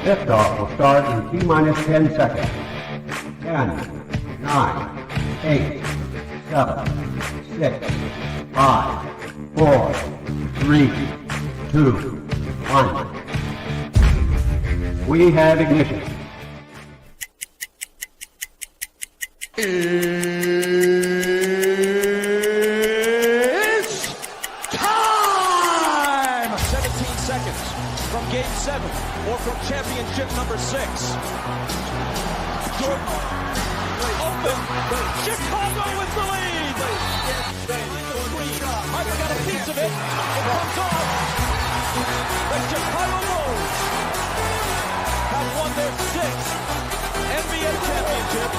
Liftoff will start in T-minus 10 seconds. 10, 9, 8, 7, 6, 5, 4, 3, 2, 1. We have ignition. It's time! 17 seconds from Game 7 or from championship number 6. Jordan open. Chicago with the lead. Michael got a piece of it. It comes off. The Chicago Bulls have won their 6th NBA championship.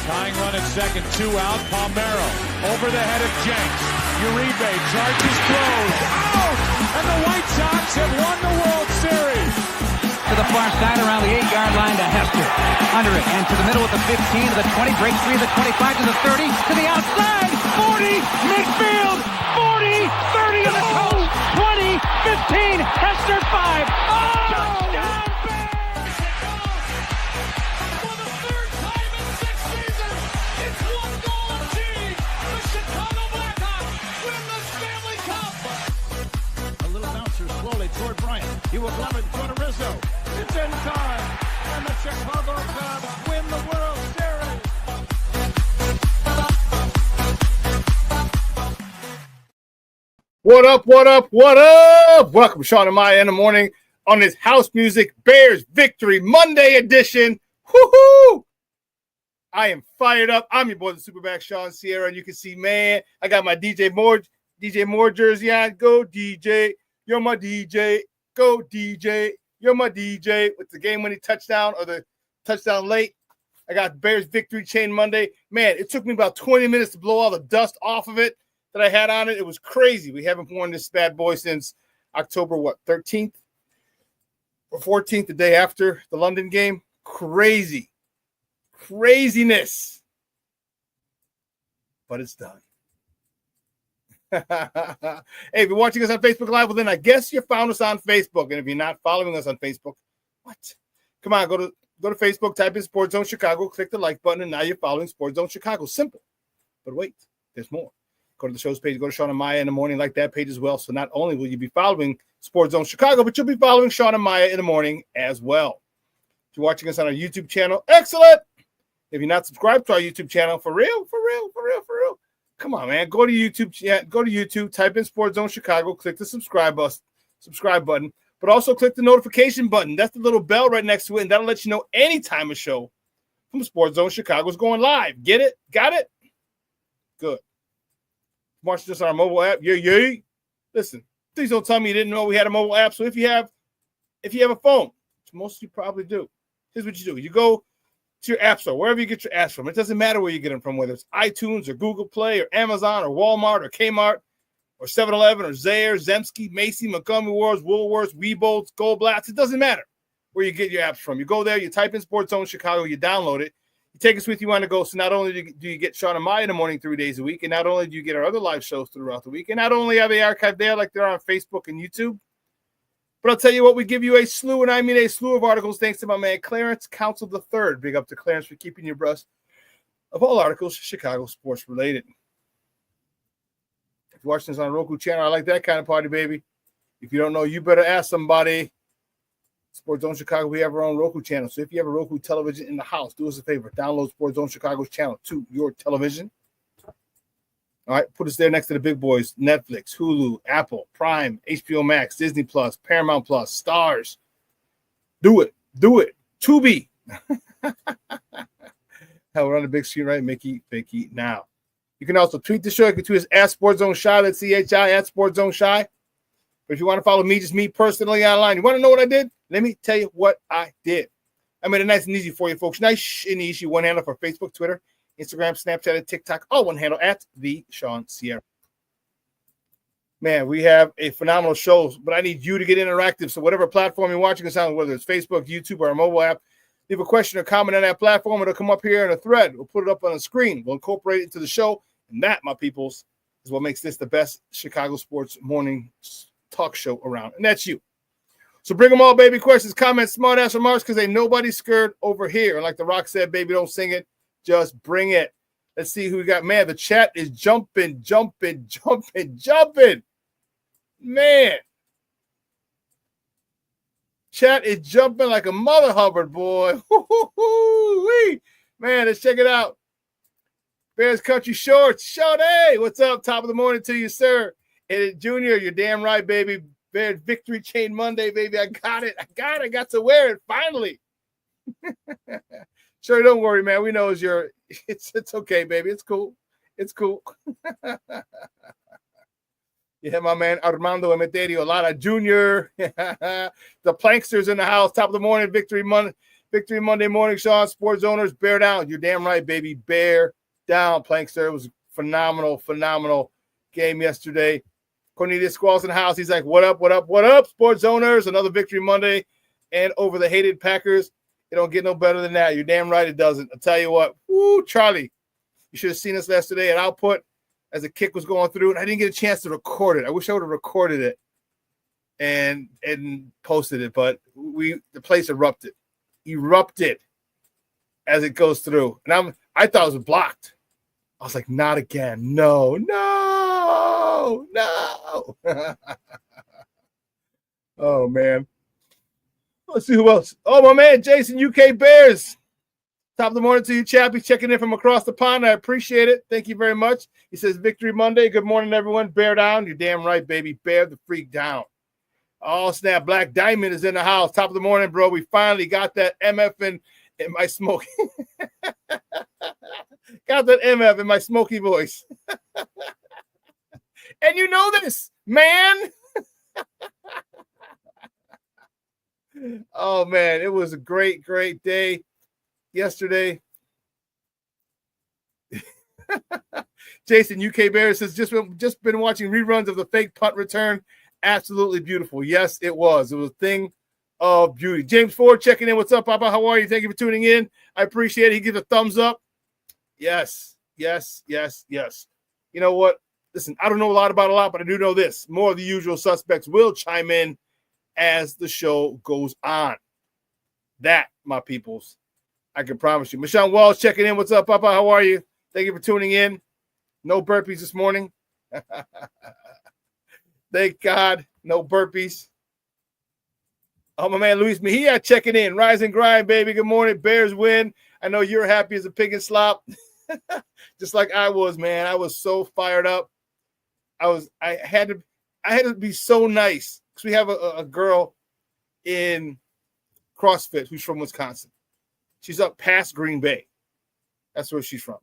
Tying run at second, 2 out. Palmero over the head of Jenks. Uribe charges, throws. Out! And the White Sox have won the World Series. To the far side around the 8-yard line to Hester. Under it and to the middle with the 15 to the 20. Break 3 to the 25 to the 30. To the outside. 40. Midfield. 40. 30 to the coast. 20. 15. Hester 5. Oh! Touchdown! Toward Bryant. He will glove it toward Rizzo. It's in time. And the Chicago Cubs win the World Series. What up, what up, what up? Welcome, Shawn and Maya in the morning on this House Music Bears Victory Monday edition. Woohoo! I am fired up. I'm your boy, the SuperBack, Shawn Sierra, and you can see, man, I got my DJ Moore jersey on. Go, DJ. You're my DJ. Go, DJ. You're my DJ. With the game-winning touchdown or the touchdown late. I got Bears Victory Chain Monday. Man, it took me about 20 minutes to blow all the dust off of it that I had on it. It was crazy. We haven't worn this bad boy since October, 13th or 14th, the day after the London game. Crazy. Craziness. But it's done. Hey, if you're watching us on Facebook Live, well, then I guess you found us on Facebook. And if you're not following us on Facebook, what? Come on, go to Facebook, type in Sports Zone Chicago, click the like button, and now you're following Sports Zone Chicago. Simple. But wait, there's more. Go to the show's page, go to Shawn and Maya in the morning, like that page as well. So not only will you be following Sports Zone Chicago, but you'll be following Shawn and Maya in the morning as well. If you're watching us on our YouTube channel, excellent. If you're not subscribed to our YouTube channel, for real, come on, man. Go to YouTube, type in Sports Zone Chicago, click the subscribe button, but also click the notification button. That's the little bell right next to it, and that'll let you know anytime a show from Sports Zone Chicago is going live. Get it? Got it? Good. Watch this on our mobile app. Yay. Listen, please don't tell me you didn't know we had a mobile app. So if you have a phone, which most of you probably do, here's what you do. You go to your app store, wherever you get your apps from. It doesn't matter where you get them from, whether it's iTunes or Google Play or Amazon or Walmart or Kmart or 7-Eleven or Zayre, Zemsky, Macy, Montgomery Ward's, Woolworths, Weebolts, Goldblatt's. It doesn't matter where you get your apps from. You go there, you type in Sports Zone Chicago, you download it, you take us with you on the go. So not only do you get Shawn and Maya in the morning 3 days a week, and not only do you get our other live shows throughout the week, and not only are they archived there like they're on Facebook and YouTube, but I'll tell you what, we give you a slew, and I mean a slew of articles thanks to my man Clarence Council III. Big up to Clarence for keeping you abreast of all articles Chicago sports related. If you're watching this on a Roku channel, I like that kind of party, baby. If you don't know, you better ask somebody. Sports Zone Chicago, we have our own Roku channel. So if you have a Roku television in the house, do us a favor. Download Sports Zone Chicago's channel to your television. All right, put us there next to the big boys: Netflix, Hulu, Apple, Prime, HBO Max, Disney Plus, Paramount Plus, Stars. Do it. Tubi. Hell, we're on the big screen, right? Mickey, now. You can also tweet the show. You can tweet us at Sports Zone Shy. That's CHI at Sports Zone Shy. But if you want to follow me, just me personally online, you want to know what I did? Let me tell you what I did. I made it nice and easy for you folks. Nice and easy. One handle for Facebook, Twitter, Instagram, Snapchat, and TikTok. All one handle at the Shawn Sierra. Man, we have a phenomenal show, but I need you to get interactive. So whatever platform you're watching us on, whether it's Facebook, YouTube, or our mobile app, leave a question or comment on that platform. It'll come up here in a thread. We'll put it up on the screen. We'll incorporate it into the show. And that, my peoples, is what makes this the best Chicago sports morning talk show around. And that's you. So bring them all, baby. Questions, comments, smart ass remarks, because ain't nobody scared over here. And like The Rock said, baby, don't sing it. Just bring it. Let's see who we got. Man, the chat is jumping. Man. Chat is jumping like a mother Hubbard, boy. Man, let's check it out. Bears Country Shorts. Shawn, hey, what's up? Top of the morning to you, sir. And Junior, you're damn right, baby. Bears Victory Chain Monday, baby. I got it. I got to wear it finally. Sure, don't worry, man. We know it's okay, baby. It's cool. Yeah, my man Armando Emeterio, Lara Jr., the Planksters in the house. Top of the morning, Victory Monday morning, Shawn. Sports owners, bear down. You're damn right, baby. Bear down, Plankster. It was a phenomenal game yesterday. Cornelius Squalls in the house. He's like, what up, sports owners? Another Victory Monday. And over the hated Packers. It don't get no better than that. You're damn right it doesn't. I'll tell you what. Woo, Charlie. You should have seen us yesterday at Output as the kick was going through, and I didn't get a chance to record it. I wish I would have recorded it and posted it, but the place erupted as it goes through. And I thought it was blocked. I was like, not again. No. Oh, man. Let's see who else. Oh, my man, Jason, UK Bears. Top of the morning to you, Chappie. Checking in from across the pond. I appreciate it. Thank you very much. He says, Victory Monday. Good morning, everyone. Bear down. You're damn right, baby. Bear the freak down. Oh, snap. Black Diamond is in the house. Top of the morning, bro. We finally got that MF in my smoky. Got that MF in my smoky voice. And you know this, man. Oh, man. It was a great day yesterday. Jason, UK Bears says, just been watching reruns of the fake punt return. Absolutely beautiful. Yes, it was. It was a thing of beauty. James Ford checking in. What's up, Papa? How are you? Thank you for tuning in. I appreciate it. He gives a thumbs up. Yes. You know what? Listen, I don't know about a lot, but I do know this. More of the usual suspects will chime in as the show goes on. That, my peoples, I can promise you. Michelle Walls checking in. What's up, Papa? How are you? Thank you for tuning in. No burpees this morning. Thank God. No burpees. Oh, my man, Luis Mejia checking in. Rise and grind, baby. Good morning. Bears win. I know you're happy as a pig and slop. Just like I was, man. I was so fired up. I had to be so nice because we have a girl in CrossFit who's from Wisconsin. She's up past Green Bay. That's where she's from.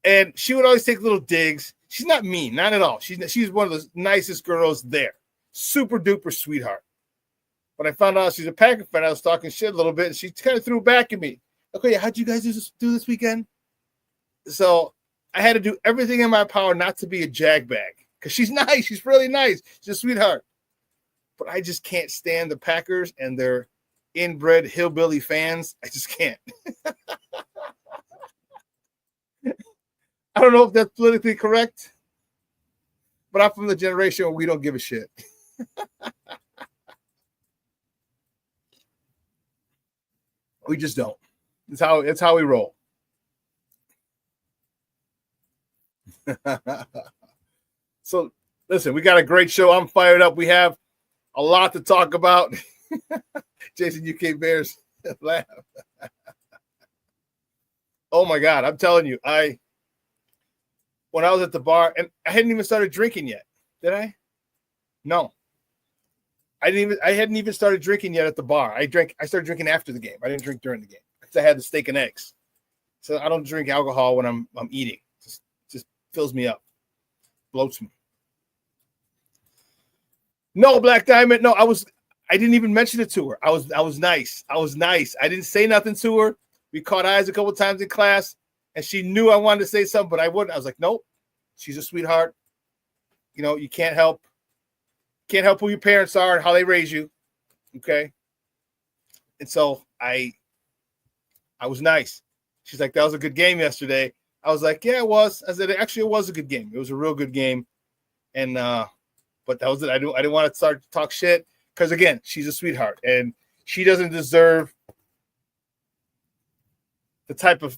And she would always take little digs. She's not mean, not at all. She's one of the nicest girls there. Super duper sweetheart. When I found out she's a Packer fan, I was talking shit a little bit, and she kind of threw back at me. Okay, how'd you guys do this weekend? So I had to do everything in my power not to be a jagbag because she's nice. She's really nice. She's a sweetheart. But I just can't stand the Packers and their inbred hillbilly fans. I just can't. I don't know if that's politically correct, but I'm from the generation where we don't give a shit. We just don't. It's how we roll. So, listen, we got a great show. I'm fired up. We have a lot to talk about. Jason, UK Bears laugh. Oh my God, I'm telling you, when I was at the bar, and I hadn't even started drinking yet. Did I? No. I hadn't even started drinking yet at the bar. I started drinking after the game. I didn't drink during the game because I had the steak and eggs. So I don't drink alcohol when I'm eating. Just fills me up. Bloats me. No, Black Diamond. No, I didn't even mention it to her. I was nice. I didn't say nothing to her. We caught eyes a couple of times in class, and she knew I wanted to say something, but I wouldn't. I was like, nope. She's a sweetheart. You know, you can't help who your parents are and how they raise you. Okay. And so I was nice. She's like, that was a good game yesterday. I was like, yeah, it was. I said, actually, it was a good game. It was a real good game. And But that was it. I didn't want to start to talk shit because, again, she's a sweetheart and she doesn't deserve the type of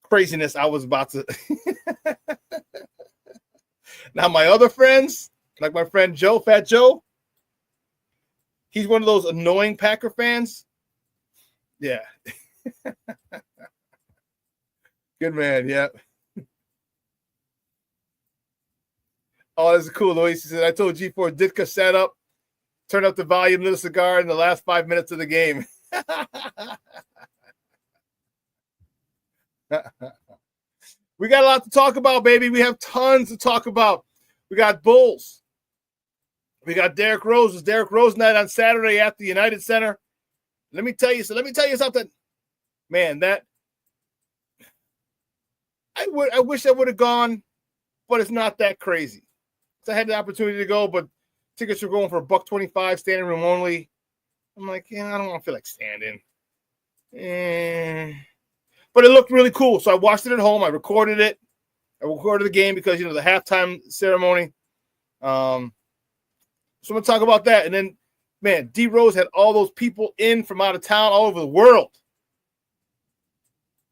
craziness I was about to. Now, my other friends, like my friend Joe, Fat Joe, he's one of those annoying Packer fans. Yeah. Good man. Yeah. Oh, this is cool. Luis, he said, I told G4 Ditka sat up, turned up the volume, lit a cigar in the last 5 minutes of the game. We got a lot to talk about, baby. We have tons to talk about. We got Bulls. We got Derrick Rose. It's Derrick Rose night on Saturday at the United Center. Let me tell you something. Man, that I wish I would have gone, but it's not that crazy. So I had the opportunity to go, but tickets were going for $125, standing room only. I'm like, yeah, I don't want to feel like standing. But it looked really cool. So I watched it at home. I recorded it. I recorded the game because, the halftime ceremony. So I'm going to talk about that. And then, man, D Rose had all those people in from out of town, all over the world.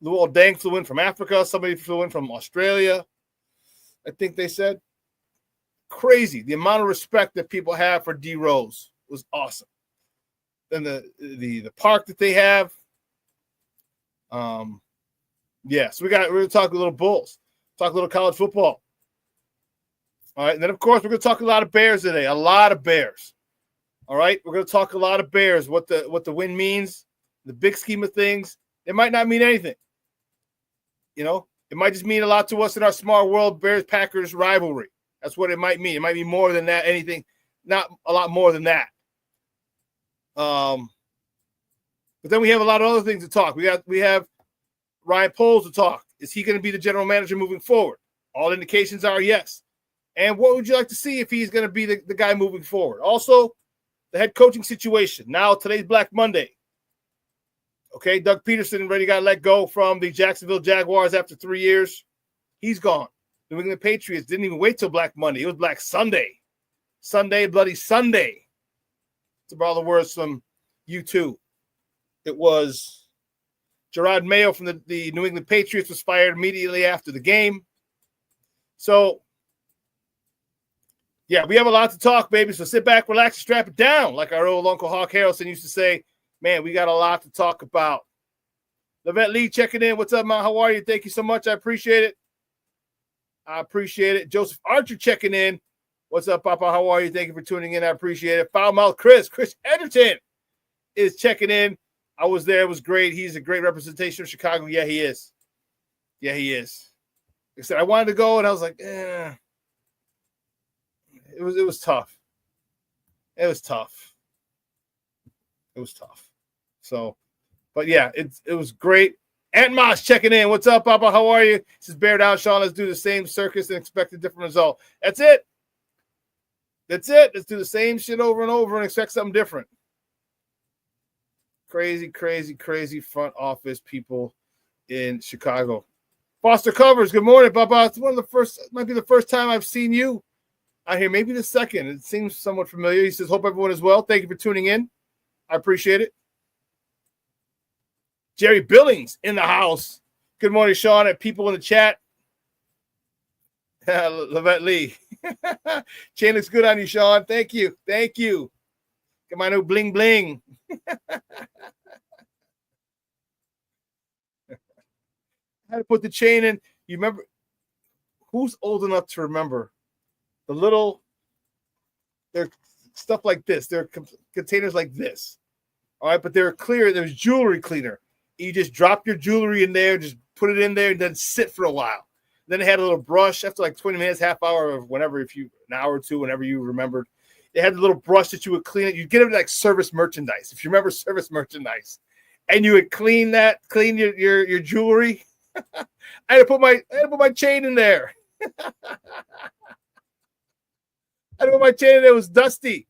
Luol Deng flew in from Africa. Somebody flew in from Australia, I think they said. Crazy. The amount of respect that people have for D Rose was awesome. Then the park that they have. Yeah, so we're going to talk a little Bulls, talk a little college football. All right, and then, of course, we're going to talk a lot of Bears today, a lot of Bears. All right, we're going to talk a lot of Bears, what the win means, the big scheme of things. It might not mean anything. It might just mean a lot to us in our small world Bears-Packers rivalry. That's what it might mean. It might be more than that, anything, not a lot more than that. But then we have a lot of other things to talk. We have Ryan Poles to talk. Is he going to be the general manager moving forward? All indications are yes. And what would you like to see if he's going to be the guy moving forward? Also, the head coaching situation. Now, today's Black Monday. Okay, Doug Peterson already got let go from the Jacksonville Jaguars after 3 years. He's gone. New England Patriots didn't even wait till Black Monday. It was Black Sunday. Sunday, bloody Sunday. To borrow the words from U2. It was Gerard Mayo from the New England Patriots was fired immediately after the game. So, yeah, we have a lot to talk, baby. So sit back, relax, and strap it down. Like our old Uncle Hawk Harrelson used to say, man, we got a lot to talk about. Levette Lee checking in. What's up, man? How are you? Thank you so much. I appreciate it. Joseph Archer checking in. What's up, Papa? How are you? Thank you for tuning in. I appreciate it. Foul Mouth Chris Edgerton is checking in. I was there. It was great. He's a great representation of Chicago. Yeah, he is. Yeah, he is. Like I said, I wanted to go, and I was like, It was tough. It was tough. So, but yeah, it was great. Ant Moss checking in. What's up, Papa? How are you? This is Bear Down, Shawn. Let's do the same circus and expect a different result. That's it. Let's do the same shit over and over and expect something different. Crazy, crazy, crazy front office people in Chicago. Foster Covers, good morning, Papa. It's might be the first time I've seen you out here, maybe the second. It seems somewhat familiar. He says, hope everyone is well. Thank you for tuning in. I appreciate it. Jerry Billings in the house. Good morning, Shawn, and people in the chat. Levette Lee. Chain looks good on you, Shawn. Thank you. Get my new bling bling. I had to put the chain in. You remember who's old enough to remember they're stuff like this. They're containers like this. All right, but they're clear. There's jewelry cleaner. You just drop your jewelry in there, just put it in there, and then sit for a while. Then it had a little brush after like 20 minutes, half hour, or whenever, an hour or two, whenever you remembered. It had a little brush that you would clean it. You'd get it like service merchandise, if you remember service merchandise. And you would clean your jewelry. I had to put my chain in there. It was dusty.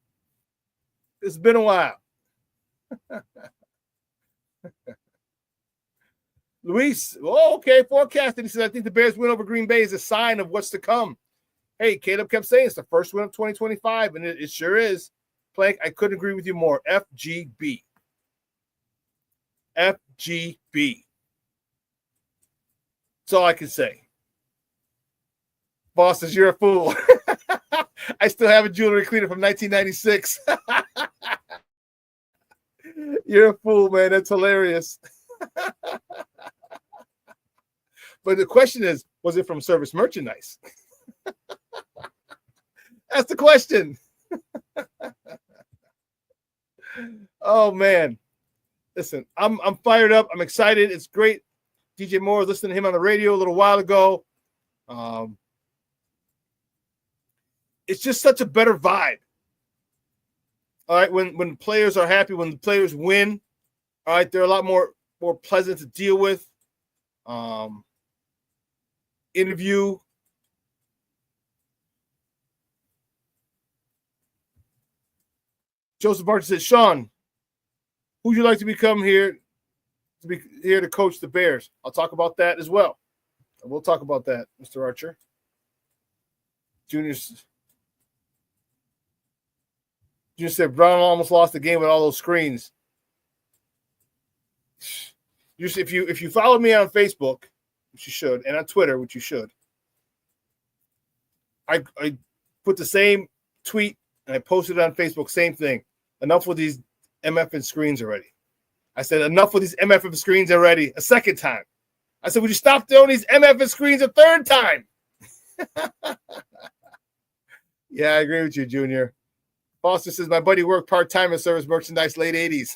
It's been a while. Luis, okay, forecasting. He says, I think the Bears win over Green Bay is a sign of what's to come. Hey, Caleb kept saying it's the first win of 2025, and it sure is. Plank, I couldn't agree with you more. FGB. FGB. That's all I can say. Boss says you're a fool. I still have a jewelry cleaner from 1996. You're a fool, man. That's hilarious. But the question is, was it from service merchandise? That's the question. Oh, man. Listen, I'm fired up. I'm excited. It's great. DJ Moore was listening to him on the radio a little while ago. It's just such a better vibe. All right, when players are happy, when the players win, all right, they're a lot more pleasant to deal with. Interview. Joseph Barton says, Shawn, who'd you like to become here to coach the Bears? I'll talk about that as well. We'll talk about that, Mr. Archer. Junior said Brown almost lost the game with all those screens. If you follow me on Facebook, which you should, and on Twitter, which you should, I put the same tweet and I posted it on Facebook, same thing. Enough with these MFing screens already. I said, enough with these MFing screens already, a second time. I said, would you stop throwing these MFing screens a third time? Yeah, I agree with you, Junior. Foster says, my buddy worked part-time in service merchandise late 80s.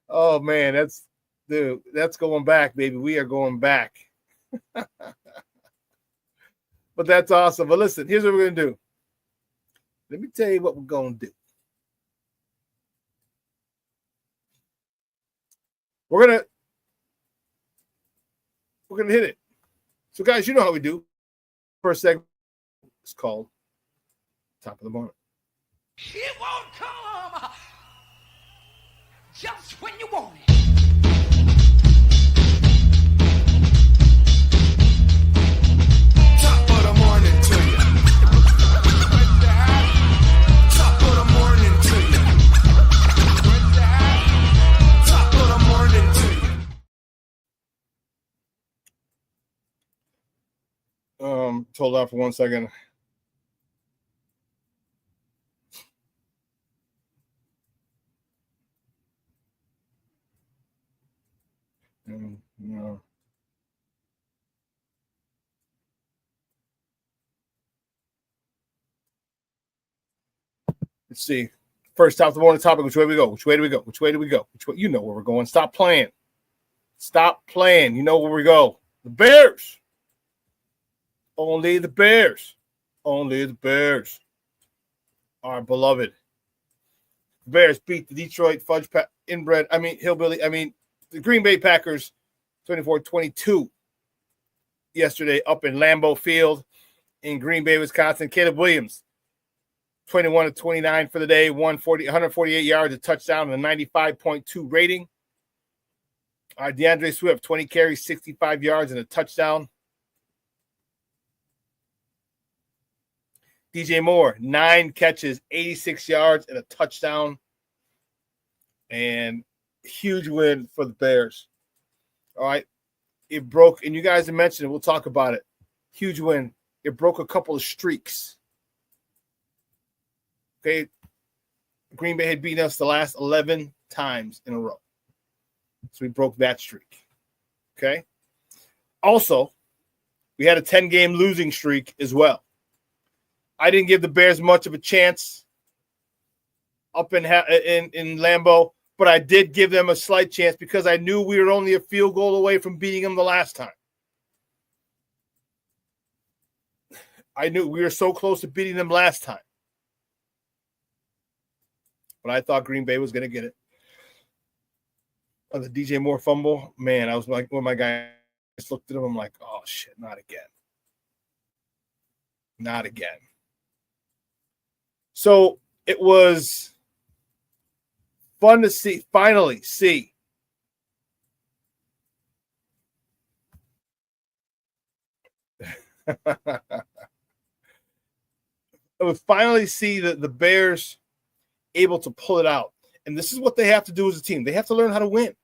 Oh, man, that's going back, baby. We are going back. But that's awesome. But listen, here's what we're going to do. Let me tell you what we're going to do. We're going to hit it. So, guys, you know how we do. First segment is called Top of the Morning. It won't come just when you want it. Top of the morning to you. Top of the morning to you. Top of the morning to you. Hold on for 1 second. No. Let's see. First, top of the morning topic. Which way we go? Which way do we go? Which way do we go? Which way? You know where we're going. Stop playing. Stop playing. You know where we go. The Bears. Only the Bears. Only the Bears. Our beloved. The Bears beat the Detroit Fudge Hillbilly. The Green Bay Packers 24-22 yesterday up in Lambeau Field in Green Bay, Wisconsin. Caleb Williams, 21-29 for the day, 148 yards, a touchdown, and a 95.2 rating. DeAndre Swift, 20 carries, 65 yards, and a touchdown. DJ Moore, 9 catches, 86 yards, and a touchdown. And huge win for the Bears. All right. It broke, and you guys have mentioned it. We'll talk about it. Huge win. It broke a couple of streaks. Okay. Green Bay had beaten us the last 11 times in a row. So we broke that streak. Okay. Also, we had a 10-game losing streak as well. I didn't give the Bears much of a chance up in Lambeau, but I did give them a slight chance because I knew we were only a field goal away from beating them the last time. I knew we were so close to beating them last time. But I thought Green Bay was going to get it. On the DJ Moore fumble, man, I was like, when my guy just looked at him, I'm like, oh, shit, not again. Not again. So it was fun to finally see I would finally see the Bears able to pull it out. And this is what they have to do as a team. They have to learn how to win.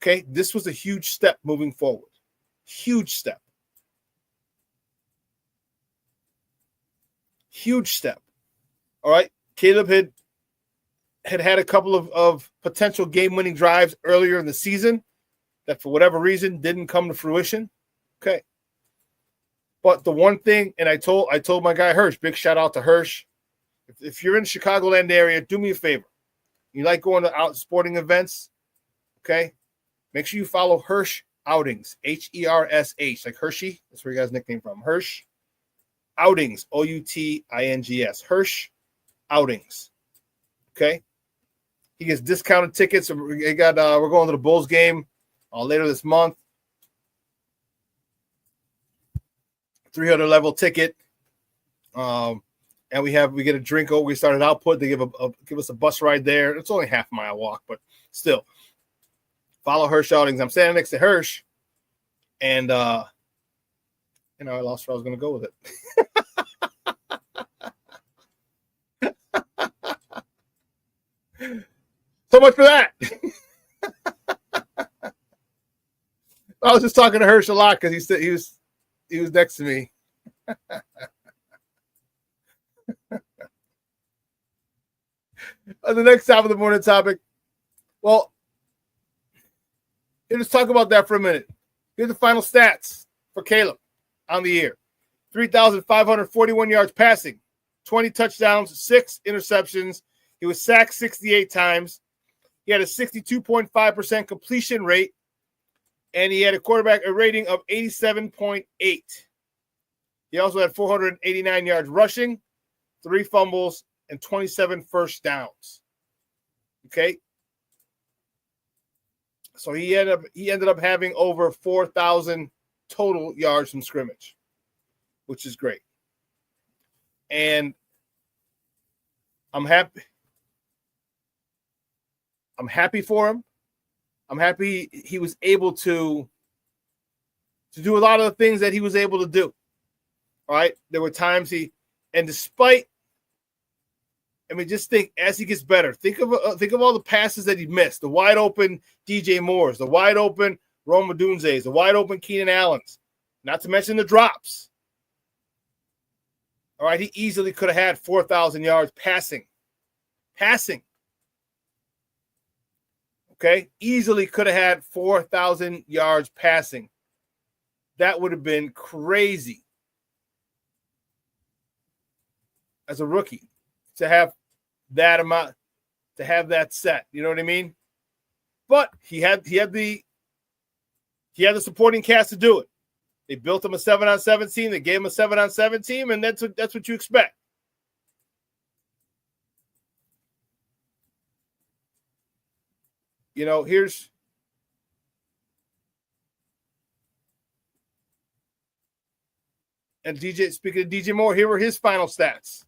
Okay, this was a huge step moving forward. Huge step. Huge step. All right, Caleb had a couple of potential game-winning drives earlier in the season that for whatever reason didn't come to fruition. Okay. But the one thing, and I told my guy Hirsch, big shout out to Hirsch. If you're in the Chicagoland area, do me a favor. You like going to out sporting events, okay? Make sure you follow Hirsch Outings, Hersh, like Hershey. That's where you guys' nickname from. Hirsch Outings, Outings, Hirsch Outings. Okay? He gets discounted tickets. We're going to the Bulls game later this month. 300 level ticket. And we get a drink. We started Output. They give us a bus ride there. It's only half a mile walk, but still. Follow Hirsch Outings. I'm standing next to Hirsch, and I lost where I was going to go with it. So much for that. I was just talking to Hirsch a lot because he was next to me. The next top of the morning topic. Well, let's talk about that for a minute. Here's the final stats for Caleb on the year. 3,541 yards passing, 20 touchdowns, 6 interceptions. He was sacked 68 times. He had a 62.5% completion rate, and he had a rating of 87.8. He also had 489 yards rushing, 3 fumbles, and 27 first downs. Okay. So he ended up having over 4,000 total yards from scrimmage, which is great. And I'm happy. I'm happy for him. I'm happy he was able to do a lot of the things that he was able to do. All right. There were times just think as he gets better, think of all the passes that he missed, the wide open DJ Moores, the wide open Rome Odunze's, the wide open Keenan Allen's, not to mention the drops. All right. He easily could have had 4,000 yards passing. Okay. Easily could have had 4,000 yards passing. That would have been crazy as a rookie to have that amount, to have that set. You know what I mean? But he had the supporting cast to do it. They built him a 7-on-7 team. They gave him a 7-on-7 team, and that's what you expect. Here's and speaking of DJ Moore, here were his final stats.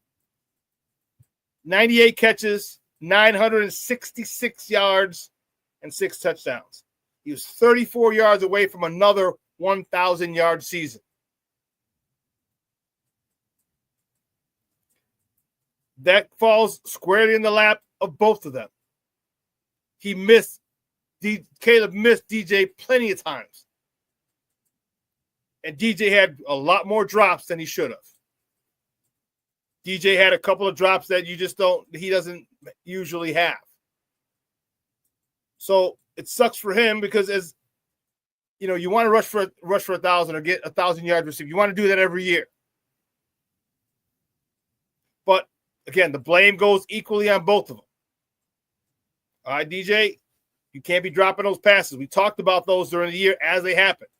98 catches, 966 yards, and 6 touchdowns. He was 34 yards away from another 1,000-yard season. That falls squarely in the lap of both of them. Caleb missed DJ plenty of times. And DJ had a lot more drops than he should have. DJ had a couple of drops that he doesn't usually have. So it sucks for him because you want to rush for 1,000 or get 1,000 yards received. You want to do that every year. But again, the blame goes equally on both of them. All right, DJ, you can't be dropping those passes. We talked about those during the year as they happened.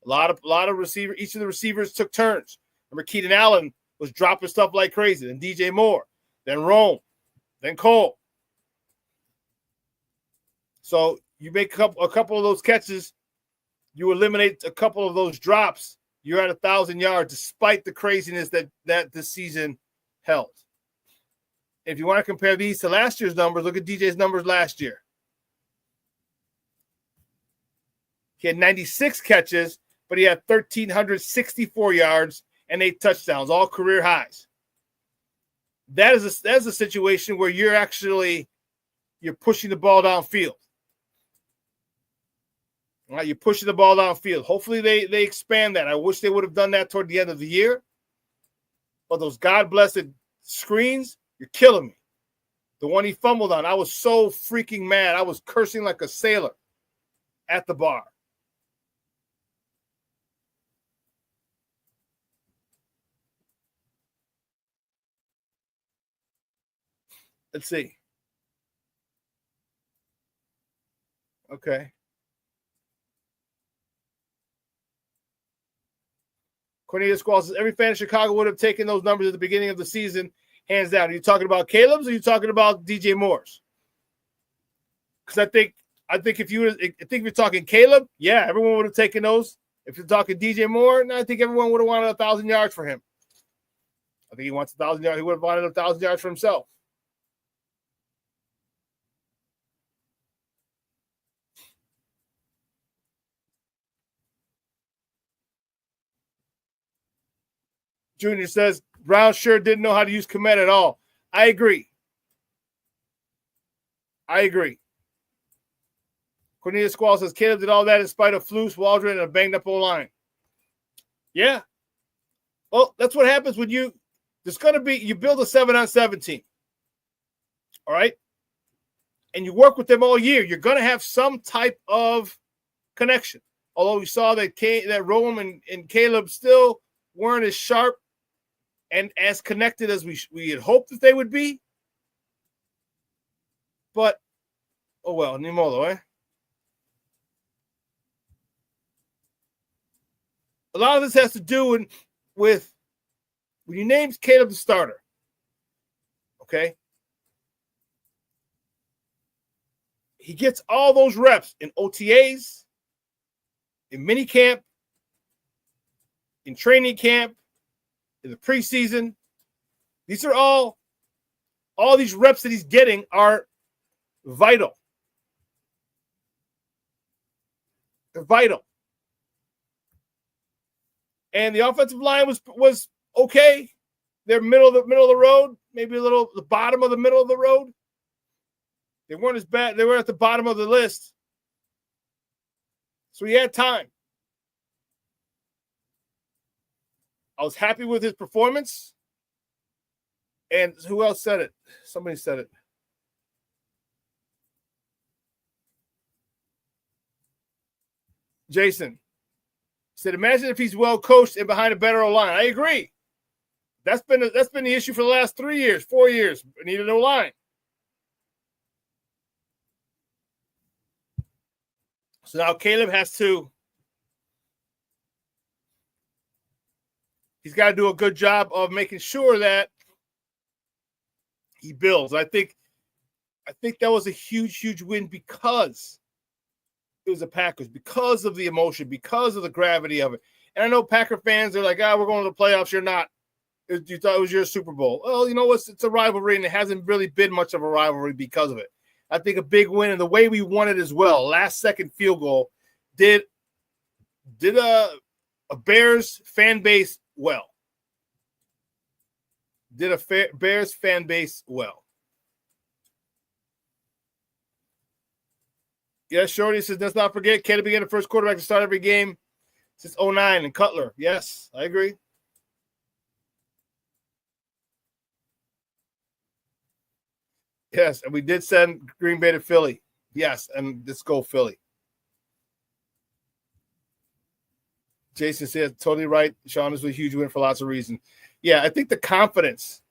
A lot of receivers, each of the receivers took turns. Remember, Keenan Allen was dropping stuff like crazy. Then DJ Moore, then Rome, then Cole. So you make a couple of those catches, you eliminate a couple of those drops, you're at 1,000 yards despite the craziness that this season held. If you want to compare these to last year's numbers, look at DJ's numbers last year. He had 96 catches, but he had 1,364 yards and 8 touchdowns, all career highs. That's a situation where you're pushing the ball downfield. All right, you're pushing the ball downfield. Hopefully they expand that. I wish they would have done that toward the end of the year. But those God-blessed screens, you're killing me. The one he fumbled on, I was so freaking mad. I was cursing like a sailor at the bar. Let's see. Okay. Cornelius Squall says every fan of Chicago would have taken those numbers at the beginning of the season, hands down. Are you talking about Caleb's or are you talking about DJ Moore's? Because I think if you're talking Caleb, yeah, everyone would have taken those. If you're talking DJ Moore, I think everyone would have wanted 1,000 yards for him. I think he wants 1,000 yards. He would have wanted 1,000 yards for himself. Junior says, Brown sure didn't know how to use Komet at all. I agree. Cornelius Squall says, Caleb did all that in spite of Flus, Waldron, and a banged-up O-line. Yeah. Well, that's what happens when you build a 7-on-7 team. All right? And you work with them all year. You're going to have some type of connection. Although we saw that Rome and Caleb still weren't as sharp and as connected as we had hoped that they would be. But, oh well, ni modo, eh? A lot of this has to do with when you name Caleb the starter, okay? He gets all those reps in OTAs, in minicamp, in training camp, in the preseason. These are all these reps that he's getting are vital. They're vital. And the offensive line was okay. They're middle of the road, maybe a little the bottom of the middle of the road. They weren't as bad. They were at the bottom of the list. So he had time. I was happy with his performance. And who else said it? Somebody said it. Jason said, imagine if he's well coached and behind a better O-line. I agree. That's been the issue for the last 3 years, 4 years. We need an O-line. So now Caleb he's got to do a good job of making sure that he builds. I think that was a huge, huge win because it was the Packers, because of the emotion, because of the gravity of it. And I know Packer fans are like, we're going to the playoffs. You're not. You thought it was your Super Bowl. Well, you know what? It's a rivalry, and it hasn't really been much of a rivalry because of it. I think a big win, and the way we won it as well, last-second field goal, did a Bears fan base well. Did a Bears fan base well. Yes, Shorty says, let's not forget, Caleb began the first quarterback to start every game since 2009, and Cutler. Yes, I agree. Yes, and we did send Green Bay to Philly. Yes, and let's go Philly. Jason said, totally right. Shawn, is a huge win for lots of reasons. Yeah, I think the confidence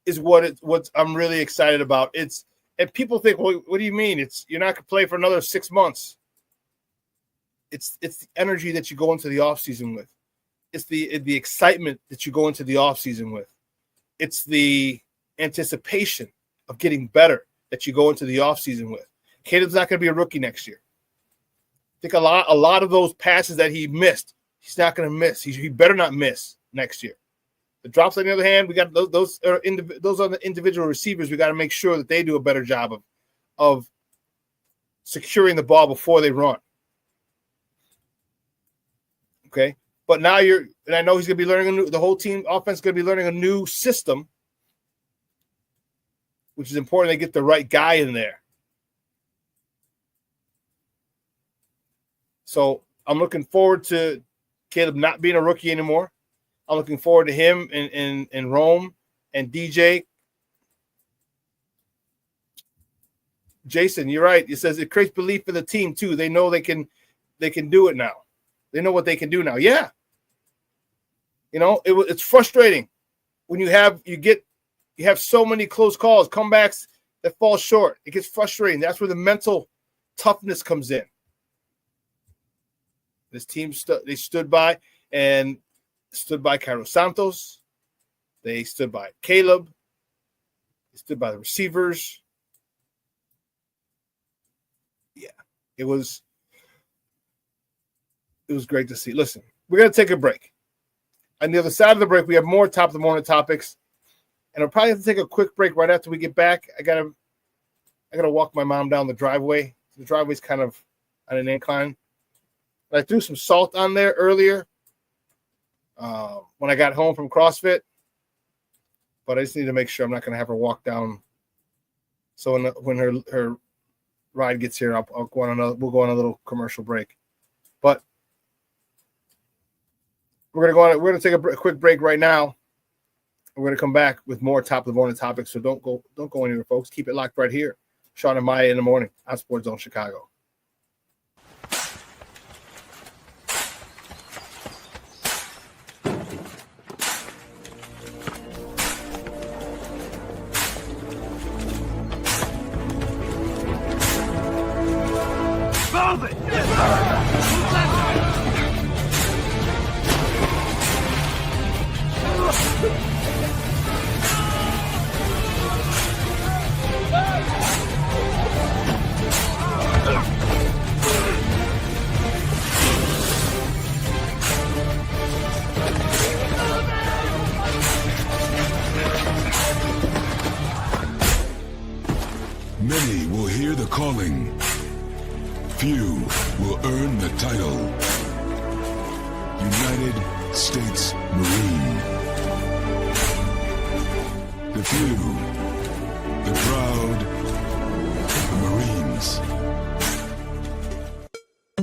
is what I'm really excited about. And people think, well, what do you mean? You're not going to play for another 6 months. It's the energy that you go into the offseason with. It's the excitement that you go into the offseason with. It's the anticipation of getting better that you go into the offseason with. Caleb's not going to be a rookie next year. I think a lot of those passes that he missed, he's not going to miss. He better not miss next year. The drops, on the other hand, we got those are the individual receivers. We got to make sure that they do a better job of securing the ball before they run. Okay. But now and I know he's going to be learning the whole team offense is going to be learning a new system, which is important. They get the right guy in there. So I'm looking forward to Caleb not being a rookie anymore. I'm looking forward to him in Rome and DJ. Jason, you're right. It says it creates belief in the team too. They know they can do it now. They know what they can do now. Yeah. It's frustrating when you have so many close calls, comebacks that fall short. It gets frustrating. That's where the mental toughness comes in. This team they stood by Cairo Santos. They stood by Caleb. They stood by the receivers. Yeah, it was great to see. Listen, we're going to take a break. On the other side of the break, we have more top of the morning topics. And I'll probably have to take a quick break right after we get back. I gotta walk my mom down the driveway. The driveway's kind of on an incline. I threw some salt on there earlier when I got home from CrossFit. But I just need to make sure I'm not going to have her walk down. So when her ride gets here, we'll go on a little commercial break. But we're going to take a quick break right now. We're going to come back with more top of the morning topics. So don't go anywhere, folks. Keep it locked right here. Shawn and Maya in the morning on Sports Zone Chicago. Many will hear the calling. Few will earn the title. United States Marine. The few, the proud, the Marines.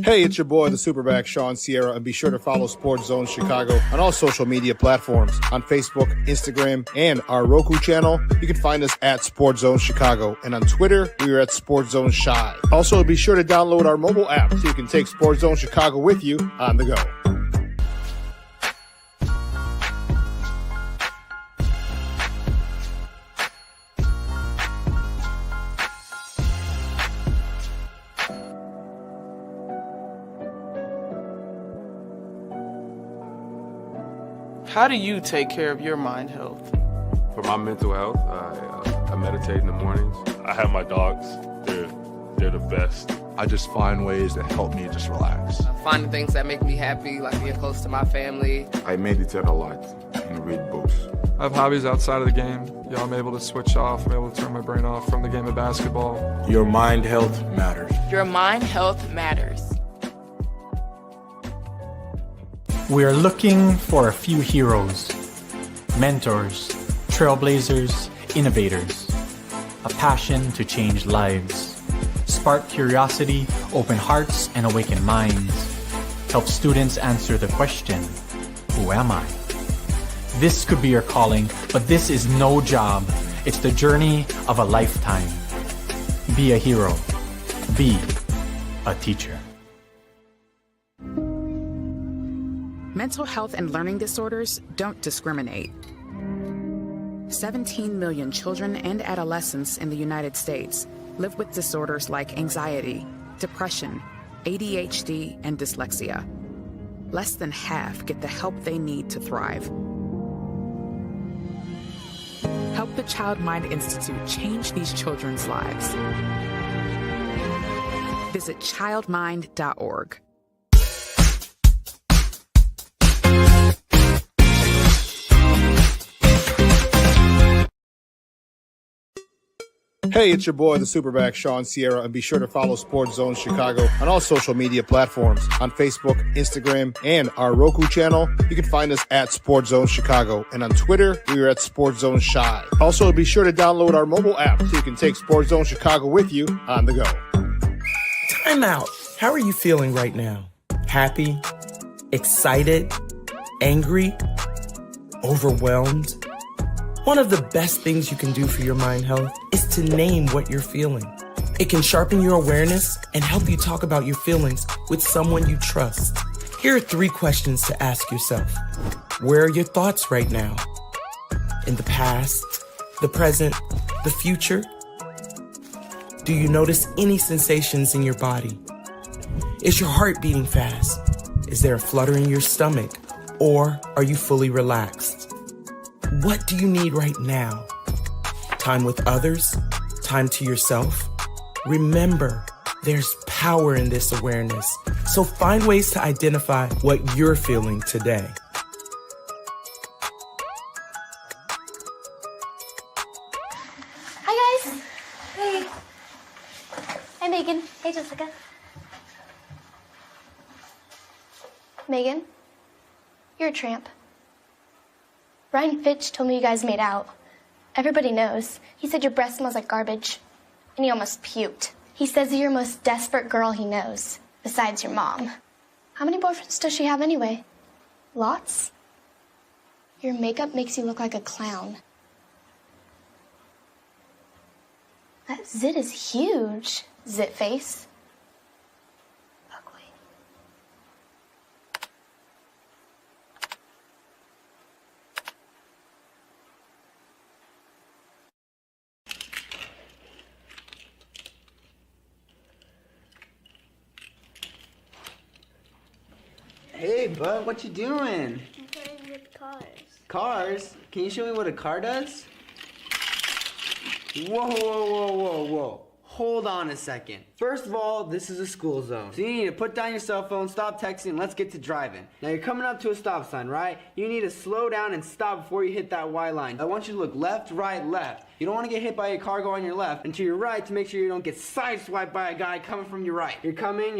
Hey, it's your boy, the SuperBack, Shawn Sierra, and be sure to follow Sports Zone Chicago on all social media platforms, on Facebook, Instagram, and our Roku channel. You can find us at Sports Zone Chicago, and on Twitter, we are at Sports Zone Shy. Also, be sure to download our mobile app so you can take Sports Zone Chicago with you on the go. How do you take care of your mind health? For my mental health, I meditate in the mornings. I have my dogs. They're the best. I just find ways that help me just relax. Finding things that make me happy, like being close to my family. I meditate a lot and read books. I have hobbies outside of the game. I'm able to switch off. I'm able to turn my brain off from the game of basketball. Your mind health matters. Your mind health matters. We are looking for a few heroes, mentors, trailblazers, innovators, a passion to change lives, spark curiosity, open hearts, and awaken minds, help students answer the question, who am I? This could be your calling, but this is no job. It's the journey of a lifetime. Be a hero. Be a teacher. Mental health and learning disorders don't discriminate. 17 million children and adolescents in the United States live with disorders like anxiety, depression, ADHD, and dyslexia. Less than half get the help they need to thrive. Help the Child Mind Institute change these children's lives. Visit childmind.org. Hey, it's your boy, the SuperBack, Shawn, and be sure to follow Sports Zone Chicago on all social media platforms, on Facebook, Instagram, and our Roku channel. You can find us at Sports Zone Chicago, and on Twitter, we are at Sports Zone Shy. Also, be sure to download our mobile app so you can take Sports Zone Chicago with you on the go. Time out. How are you feeling right now? Happy? Excited? Angry? Overwhelmed? One of the best things you can do for your mind health is to name what you're feeling. It can sharpen your awareness and help you talk about your feelings with someone you trust. Here are 3 questions to ask yourself. Where are your thoughts right now? In the past, the present, the future? Do you notice any sensations in your body? Is your heart beating fast? Is there a flutter in your stomach? Or are you fully relaxed? What do you need right now? Time with others? Time to yourself? Remember, there's power in this awareness. So find ways to identify what you're feeling today. Hi, guys. Hey. Hi, Megan. Hey, Jessica. Megan, you're a tramp. Brian Fitch told me you guys made out. Everybody knows. He said your breath smells like garbage. And he almost puked. He says you're the most desperate girl he knows, besides your mom. How many boyfriends does she have anyway? Lots? Your makeup makes you look like a clown. That zit is huge, zit face. Hey, bud, what you doing? I'm playing with cars. Cars? Can you show me what a car does? Whoa. Hold on a second. First of all, this is a school zone. So you need to put down your cell phone, stop texting, and let's get to driving. Now you're coming up to a stop sign, right? You need to slow down and stop before you hit that Y line. I want you to look left, right, left. You don't want to get hit by a car going on your left and to your right to make sure you don't get sideswiped by a guy coming from your right. You're coming,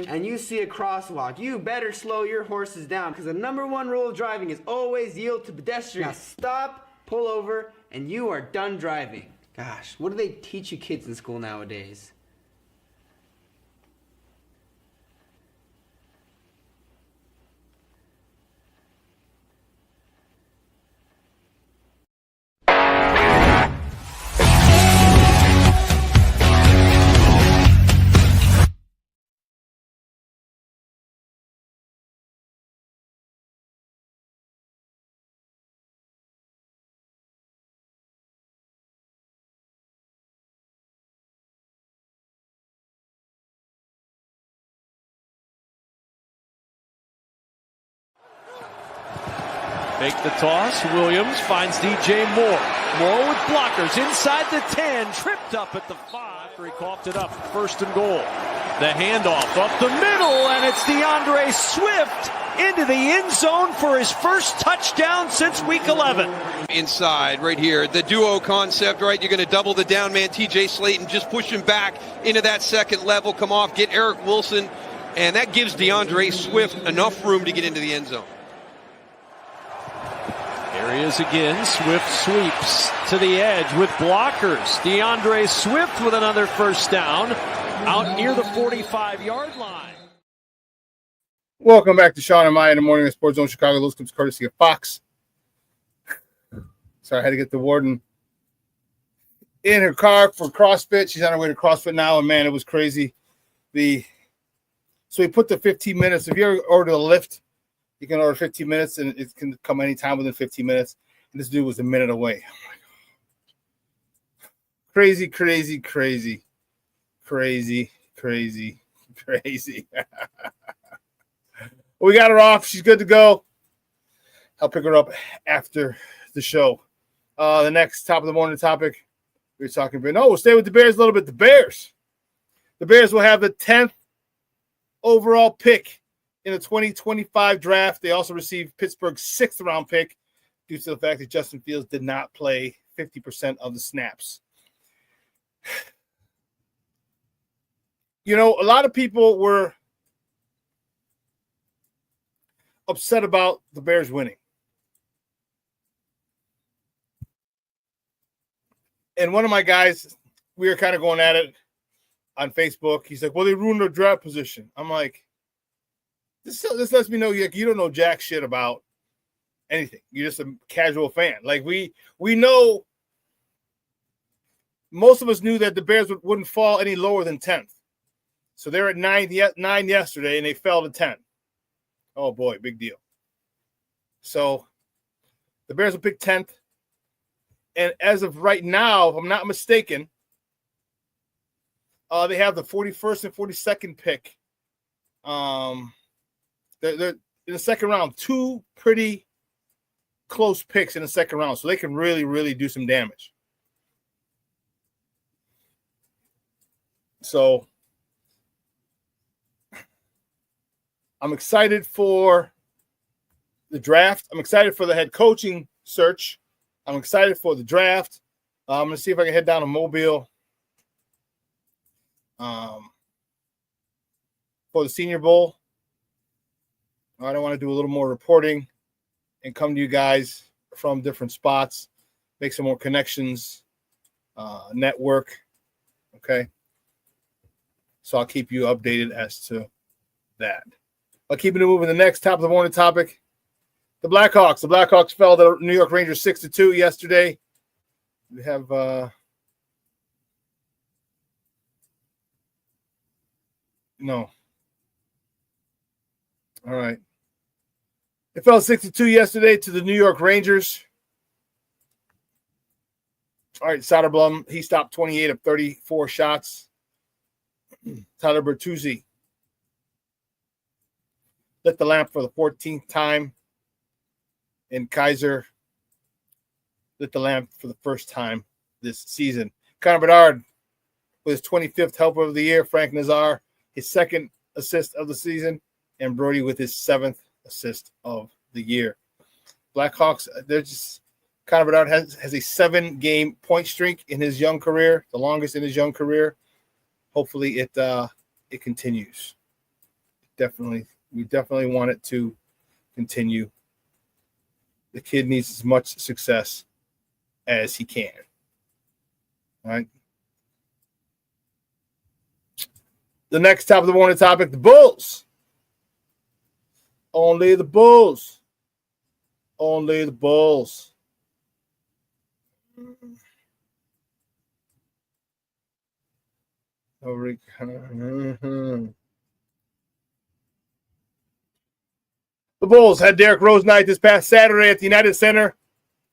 and you see a crosswalk. You better slow your horses down because the #1 rule of driving is always yield to pedestrians. Now stop, pull over, and you are done driving. Gosh, what do they teach you kids in school nowadays? Make the toss. Williams finds DJ Moore. Moore with blockers inside the 10. Tripped up at the 5. He coughed it up. 1st and goal. The handoff up the middle, and it's DeAndre Swift into the end zone for his first touchdown since week 11. Inside right here, the duo concept, right? You're going to double the down man, TJ Slayton, just push him back into that second level, come off, get Eric Wilson, and that gives DeAndre Swift enough room to get into the end zone. There he is again. Swift sweeps to the edge with blockers. DeAndre Swift with another first down out near the 45-yard line. Welcome back to Shawn and Maya in the morning at Sports Zone Chicago. Those comes courtesy of Fox. Sorry, I had to get the warden in her car for CrossFit. She's on her way to CrossFit now, and man, it was crazy. So we put the 15 minutes. If you ever order a Lyft, you can order 15 minutes, and it can come anytime within 15 minutes. And this dude was a minute away. Oh my God. Crazy. We got her off. She's good to go. I'll pick her up after the show. The next top of the morning topic we were talking about. No, we'll stay with the Bears a little bit. The Bears will have the 10th overall pick in the 2025 draft. They also received Pittsburgh's 6th round pick due to the fact that Justin Fields did not play 50% of the snaps. You know, a lot of people were upset about the Bears winning. And one of my guys, we were kind of going at it on Facebook. He's like, well, they ruined their draft position. I'm like, this lets me know you don't know jack shit about anything. You're just a casual fan. Like, we know, most of us knew that the Bears wouldn't fall any lower than 10th. So they're at 9 yesterday, and they fell to 10. Oh, boy, big deal. So the Bears will pick 10th. And as of right now, if I'm not mistaken, they have the 41st and 42nd pick. They're in the second round. Two pretty close picks in the second round. So they can really, really do some damage. So I'm excited for the draft. I'm excited for the head coaching search. I'm excited for the draft. I'm going to see if I can head down to Mobile for the Senior Bowl. I want to do a little more reporting and come to you guys from different spots, make some more connections, network. Okay. So I'll keep you updated as to that. I'll keep it moving. The next top of the morning topic, the Blackhawks. The Blackhawks fell to the New York Rangers 6-2 yesterday. We have no. All right. It fell 6-2 yesterday to the New York Rangers. All right, Soderblom, he stopped 28 of 34 shots. Tyler Bertuzzi lit the lamp for the 14th time. And Kaiser lit the lamp for the first time this season. Connor Bedard with his 25th helper of the year. Frank Nazar, his second assist of the season. And Brody with his 7th assist of the year. Blackhawks, they're just – Connor Bedard has a 7-game point streak in his young career, the longest in his young career. Hopefully it continues. We definitely want it to continue. The kid needs as much success as he can. All right. The next top of the morning topic, the Bulls. Only the Bulls. Only the Bulls. The Bulls had Derrick Rose night this past Saturday at the United Center,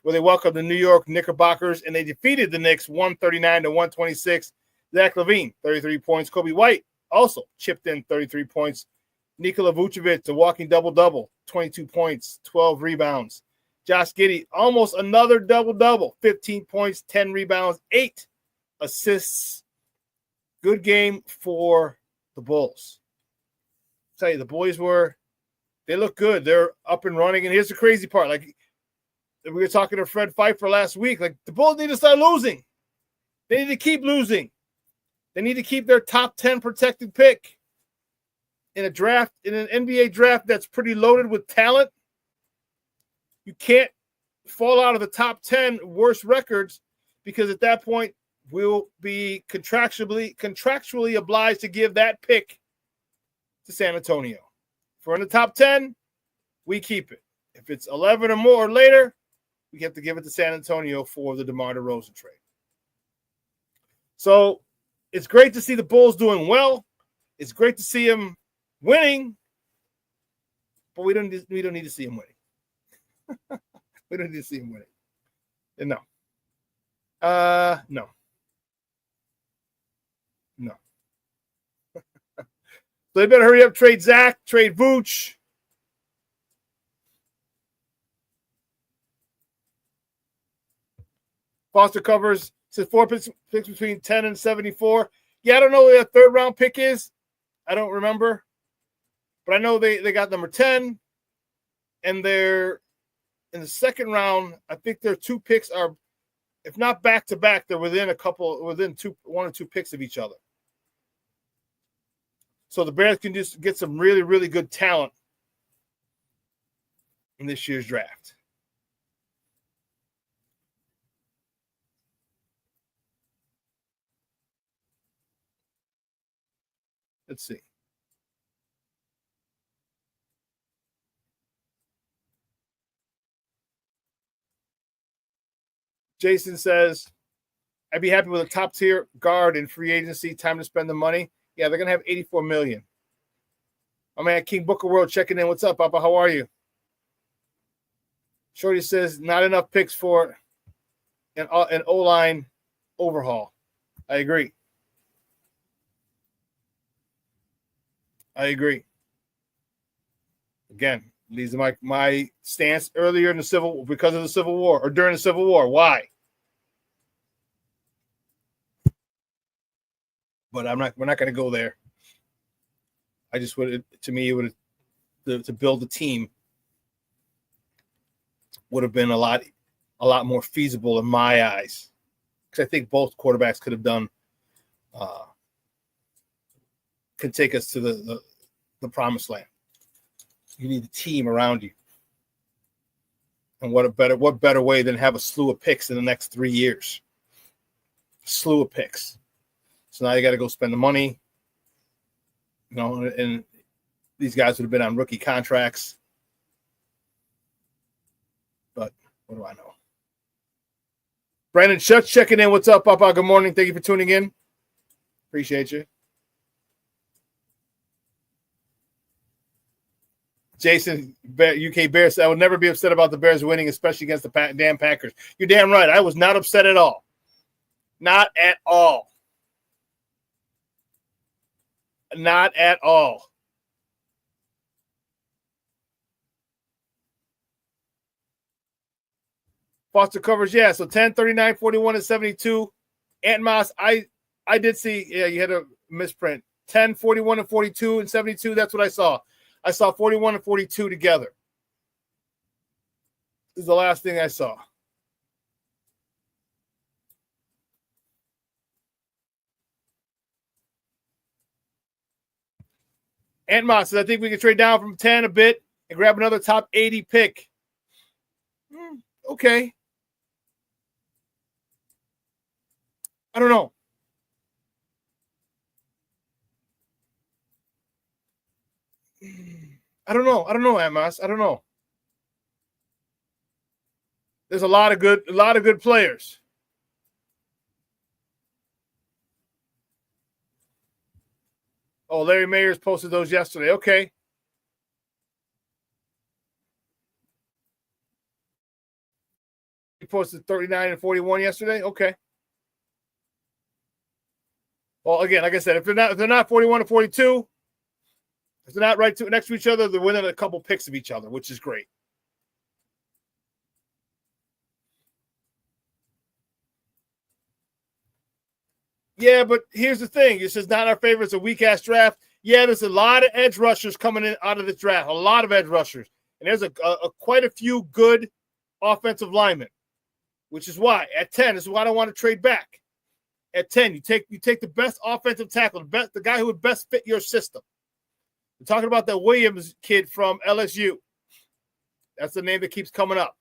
where they welcomed the New York Knickerbockers, and they defeated the Knicks 139-126. Zach LaVine, 33 points. Kobe White also chipped in 33 points. Nikola Vucevic, a walking double-double, 22 points, 12 rebounds. Josh Giddey, almost another double-double, 15 points, 10 rebounds, 8 assists. Good game for the Bulls. I'll tell you, the boys they look good. They're up and running. And here's the crazy part. Like, we were talking to Fred Pfeiffer last week. Like, the Bulls need to start losing. They need to keep losing. They need to keep their top 10 protected pick in a draft, in an NBA draft that's pretty loaded with talent. You can't fall out of the top 10 worst records, because at that point we'll be contractually obliged to give that pick to San Antonio. If we're in the top 10, we keep it. If it's 11 or more later, we have to give it to San Antonio for the DeMar DeRozan trade. So it's great to see the Bulls doing well. It's great to see them winning, but we don't need to see them winning. We don't need to see them winning. And no. No. So they better hurry up, trade Zach, trade Vooch. Foster covers, says 4 picks between 10 and 74. Yeah, I don't know what their third round pick is. I don't remember. But I know they got number 10. And they're in the second round. I think their 2 picks are if not back to back, they're within one or two picks of each other. So the Bears can just get some really, really good talent in this year's draft. Let's see. Jason says, I'd be happy with a top tier guard in free agency. Time to spend the money. Yeah, they're going to have $84 million. My man, King Booker World checking in. What's up, Papa? How are you? Shorty says, not enough picks for an O-line overhaul. I agree. Again, these are my stance earlier in the because of the Civil War or during the Civil War. Why? But we're not going to go there. I just would, to me, to build a team would have been a lot more feasible in my eyes. Because I think both quarterbacks could have done, could take us to the promised land. You need a team around you. And what better way than have a slew of picks in the next 3 years? A slew of picks. So now you got to go spend the money. And these guys would have been on rookie contracts. But what do I know? Brandon Schutz checking in. What's up, Papa? Good morning. Thank you for tuning in. Appreciate you. Jason, UK Bears said, I would never be upset about the Bears winning, especially against the damn Packers. You're damn right. I was not upset at all. Not at all. Not at all. Foster covers, yeah. So 10, 39, 41, and 72. Ant Moss, I did see, yeah, you had a misprint. 10, 41, and 42, and 72. That's what I saw. I saw 41 and 42 together. This is the last thing I saw. Ant Moss says, I think we can trade down from 10 a bit and grab another top 80 pick. Okay. I don't know. I don't know, Ant Moss. I don't know. There's a lot of good players. Oh, Larry Mayers posted those yesterday. Okay. He posted 39 and 41 yesterday. Okay. Well, again, like I said, if they're not 41 and 42, if they're not right next to each other, they're winning a couple picks of each other, which is great. Yeah, but here's the thing. This is not our favorite. It's a weak-ass draft. Yeah, there's a lot of edge rushers coming in out of this draft. A lot of edge rushers. And there's quite a few good offensive linemen, which is why at 10, this is why I don't want to trade back. At 10, you take the best offensive tackle, the guy who would best fit your system. We're talking about that Williams kid from LSU. That's the name that keeps coming up.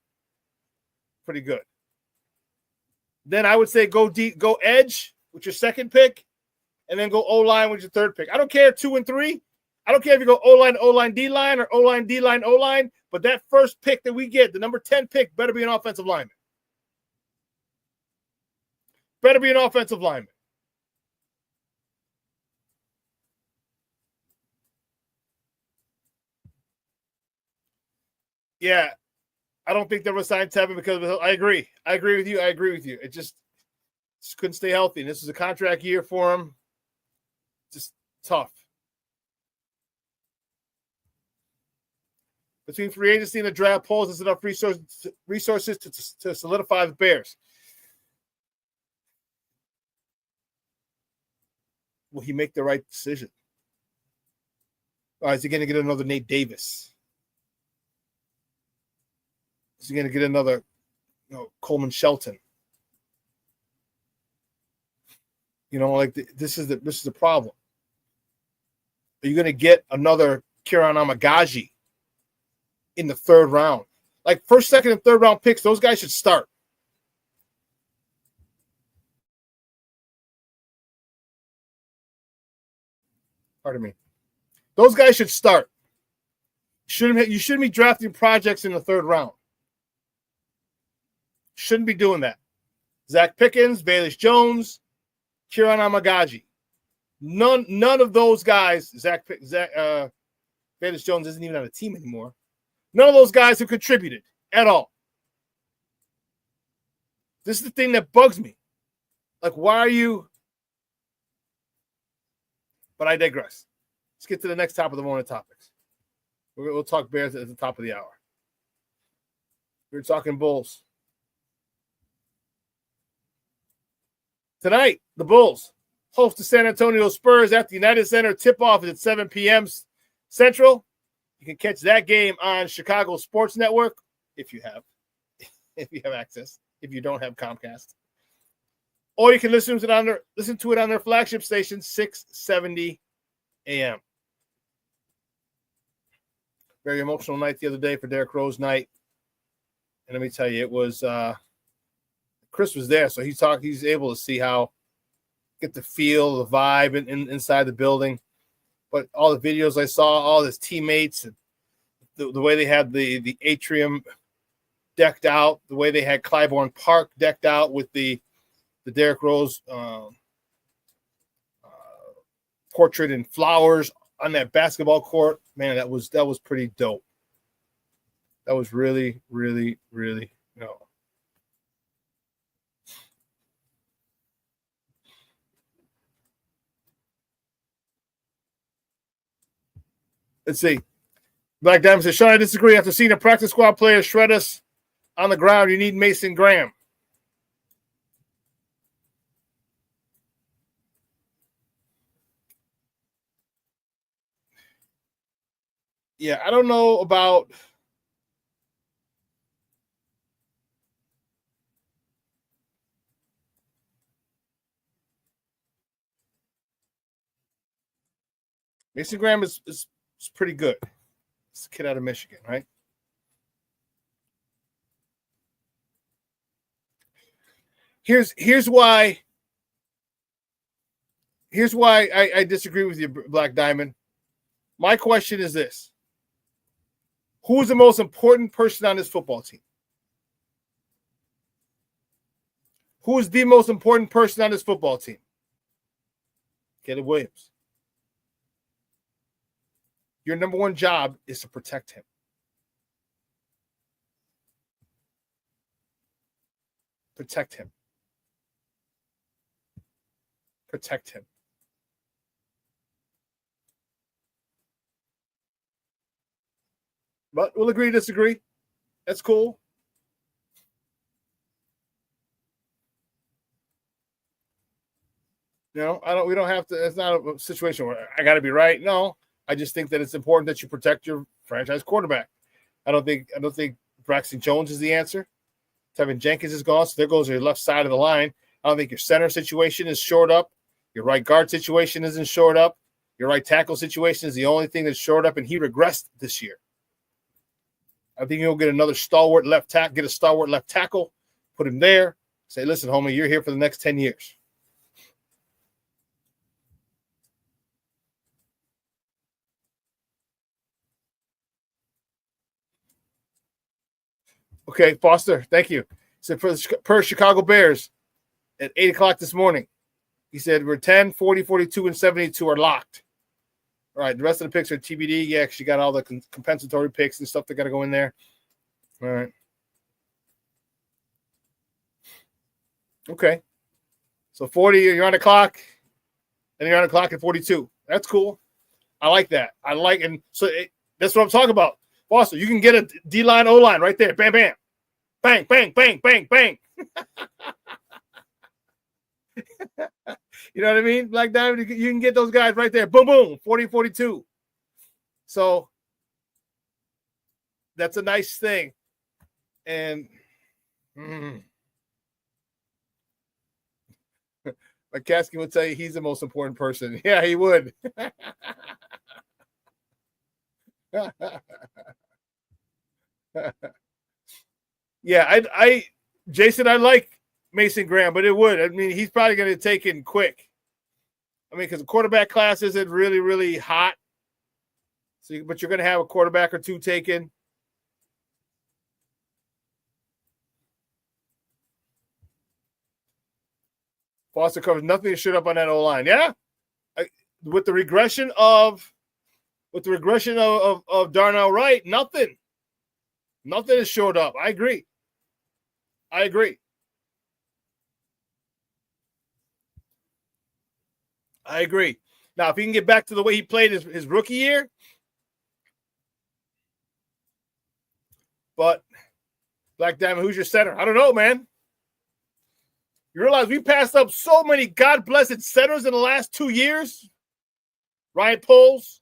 Pretty good. Then I would say go deep, go edge with your second pick, and then go O-line with your third pick. I don't care 2 and 3. I don't care if you go O-line, D-line, or O-line, D-line, O-line, but that first pick that we get, the number 10 pick, better be an offensive lineman. Better be an offensive lineman. Yeah, I don't think they'll resign Tevin because I agree. I agree with you. It just couldn't stay healthy. And this is a contract year for him. Just tough. Between free agency and the draft polls, there's enough resources to solidify the Bears. Will he make the right decision? Or is he going to get another Nate Davis? Is he going to get another Coleman Shelton? You know, like this is the problem. Are you going to get another Kieran Amagaji in the third round? Like first, second, and third round picks, those guys should start. Pardon me. Those guys should start. You shouldn't be drafting projects in the third round. Shouldn't be doing that. Zach Pickens, Baelish Jones, Kieran Amagaji. None of those guys, Baelish Jones isn't even on a team anymore. None of those guys have contributed at all. This is the thing that bugs me. Like, why are you? But I digress. Let's get to the next top of the morning topics. We'll talk Bears at the top of the hour. We're talking Bulls. Tonight, the Bulls host the San Antonio Spurs at the United Center. Tip-off is at 7 p.m. Central. You can catch that game on Chicago Sports Network if you have access. If you don't have Comcast, or you can listen to it on their flagship station, 670 AM. Very emotional night the other day for Derrick Rose night, and let me tell you, it was Chris was there, so he's able to see get the feel, the vibe inside the building. But all the videos I saw, all his teammates, and the way they had the atrium decked out, the way they had Clybourne Park decked out with the Derrick Rose portrait and flowers on that basketball court. Man, that was pretty dope. That was really, really, really Let's see. Black Diamond says, Shawn, I disagree. After seeing a practice squad player shred us on the ground, you need Mason Graham. Yeah, I don't know about Mason Graham is pretty good. It's a kid out of Michigan, right? Here's why I disagree with you, Black Diamond. My question is this. Who is the most important person on this football team? Who is the most important person on this football team? Caleb Williams. Your number one job is to protect him. Protect him. Protect him. But we'll agree to disagree. That's cool. You know, we don't have to, it's not a situation where I got to be right. No, I just think that it's important that you protect your franchise quarterback. I don't think Braxton Jones is the answer. Tevinjenkins is gone, so there goes your left side of the line. I don't think your center situation is shored up. Your right guard situation isn't shored up. Your right tackle situation is the only thing that's shored up, and he regressed this year. I think you'll get another stalwart left tackle, get a stalwart left tackle, put him there, say, listen, homie, you're here for the next 10 years. Okay, Foster, thank you. So per Chicago Bears at 8 o'clock this morning, he said we're 10, 40, 42, and 72 are locked. All right, the rest of the picks are TBD. Yeah, because you got all the compensatory picks and stuff that got to go in there. All right. Okay. So 40, you're on the clock, and you're on the clock at 42. That's cool. I like that. And so that's what I'm talking about. Foster, you can get a D-line, O-line right there. Bam, bam. Bang, bang, bang, bang, bang. You know what I mean? Black Diamond, you can get those guys right there. Boom, boom, 40, 42. So that's a nice thing. And McCaskey would tell you he's the most important person. Yeah, he would. Yeah, Jason, I like Mason Graham, but it would. I mean, he's probably going to take it quick. I mean, because the quarterback class isn't really, really hot. So, but you're going to have a quarterback or two taken. Foster covers nothing to shoot up on that O-line. Yeah, with the regression of Darnell Wright, nothing has showed up. I agree. Now, if he can get back to the way he played his rookie year, but Black Diamond, who's your center? I don't know, man. You realize we passed up so many God-blessed centers in the last 2 years? Ryan Poles,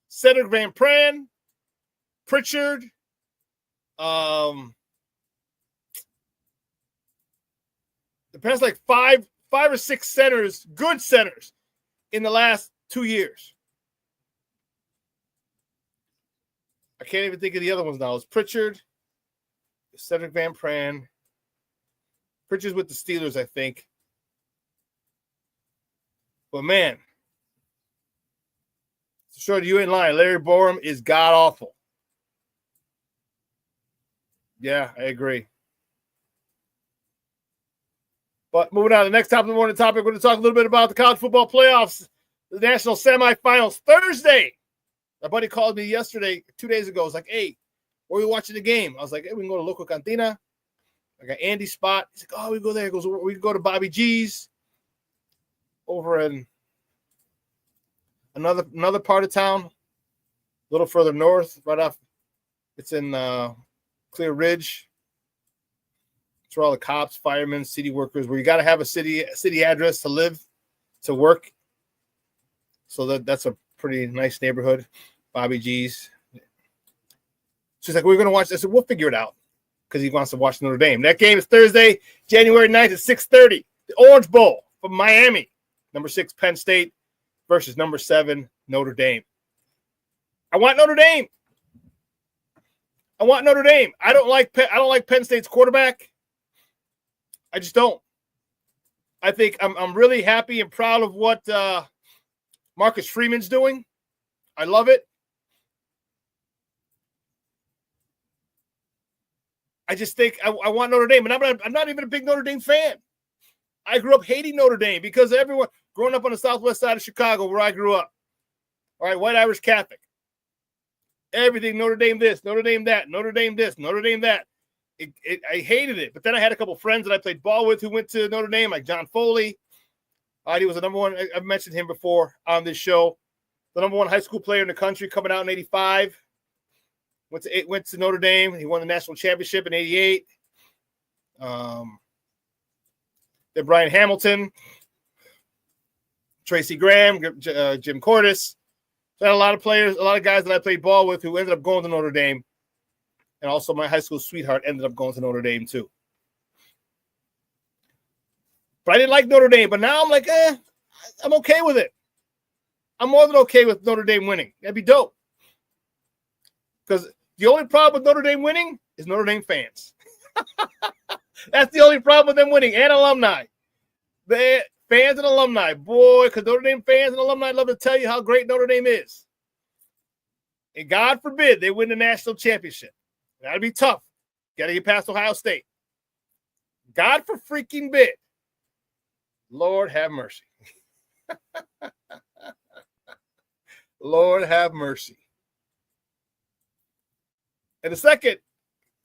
Cedric Van Pran, Pritchard, the past like five or six centers, good centers, in the last 2 years. I can't even think of the other ones now. It's Pritchard, Cedric Van Pran. Pritchard's with the Steelers, I think. But man, sure, you ain't lying. Larry Borum is god awful. Yeah, I agree. But moving on to the next top of the morning topic, we're going to talk a little bit about the college football playoffs, the national semifinals Thursday. My buddy called me yesterday, 2 days ago. He's like, hey, where are we watching the game? I was like, hey, we can go to Local Cantina. I got Andy's spot. He's like, oh, we go there. He goes, we can go to Bobby G's over in another part of town, a little further north, right off. It's in Clear Ridge. It's where all the cops, firemen, city workers, where you got to have a city address to live, to work. So that's a pretty nice neighborhood, Bobby G's. She's like, we're going to watch this. I said, we'll figure it out, because he wants to watch Notre Dame. That game is Thursday, January 9th at 6:30. The Orange Bowl from Miami. Number 6, Penn State versus number 7, Notre Dame. I want Notre Dame. I don't like Penn State's quarterback. I just don't. I think I'm really happy and proud of what Marcus Freeman's doing. I love it. I just think I want Notre Dame, and I'm not even a big Notre Dame fan. I grew up hating Notre Dame because everyone growing up on the southwest side of Chicago, where I grew up. All right, white Irish Catholic. Everything Notre Dame this, Notre Dame that, Notre Dame this, Notre Dame that. I hated it. But then I had a couple friends that I played ball with who went to Notre Dame, like John Foley. He was the number one. I've mentioned him before on this show. The number one high school player in the country, coming out in '85. Went to Notre Dame. He won the national championship in '88. Then Brian Hamilton, Tracy Graham, Jim Cordes. So I had a lot of players, a lot of guys that I played ball with who ended up going to Notre Dame. And also my high school sweetheart ended up going to Notre Dame too. But I didn't like Notre Dame. But now I'm like, I'm okay with it. I'm more than okay with Notre Dame winning. That'd be dope. Because the only problem with Notre Dame winning is Notre Dame fans. That's the only problem with them winning, and alumni. The fans and alumni. Boy, because Notre Dame fans and alumni love to tell you how great Notre Dame is. And God forbid they win the national championship. That'd be tough. Got to get past Ohio State. God for freaking bid. Lord have mercy. Lord have mercy. And the second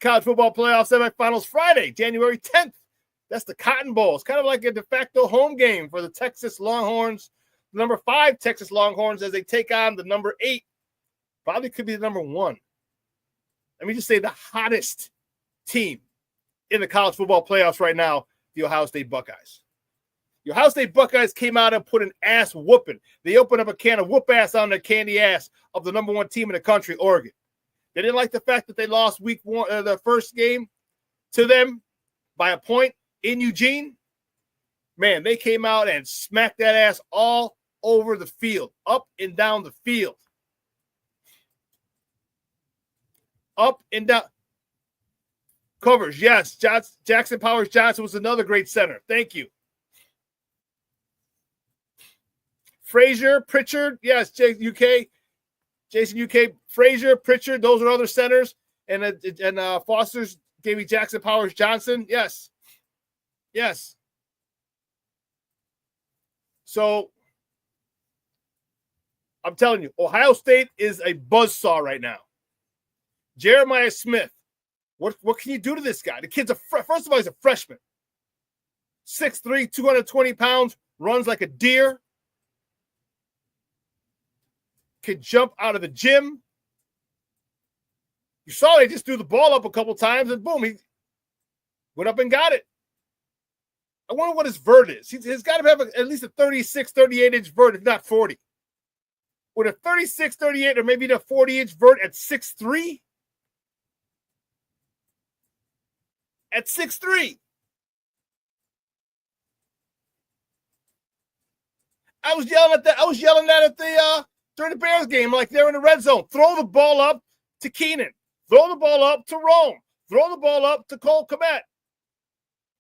college football playoff semifinals Friday, January 10th. That's the Cotton Bowl. It's kind of like a de facto home game for the Texas Longhorns, the number 5 Texas Longhorns, as they take on the number 8. Probably could be the number 1. Let me just say the hottest team in the college football playoffs right now, the Ohio State Buckeyes. The Ohio State Buckeyes came out and put an ass whooping. They opened up a can of whoop ass on the candy ass of the number 1 team in the country, Oregon. They didn't like the fact that they lost week 1, the first game to them by a point in Eugene. Man, they came out and smacked that ass all over the field, up and down the field. Up and down. Covers, yes. Jackson Powers Johnson was another great center. Thank you. Frazier, Pritchard, yes. Jason UK, Frazier, Pritchard, those are other centers. And Foster's gave me Jackson Powers Johnson. Yes. Yes. So I'm telling you, Ohio State is a buzzsaw right now. Jeremiah Smith. What can you do to this guy? The kid's first of all, he's a freshman. 6'3", 220 pounds, runs like a deer. Could jump out of the gym. You saw he just threw the ball up a couple times and boom, he went up and got it. I wonder what his vert is. He's got to have at least a 36, 38-inch vert, if not 40. With a 36, 38, or maybe a 40-inch vert at 6'3"? At 6'3". I was yelling that at the during the Bears game, like they're in the red zone. Throw the ball up to Keenan. Throw the ball up to Rome. Throw the ball up to Cole Kmet.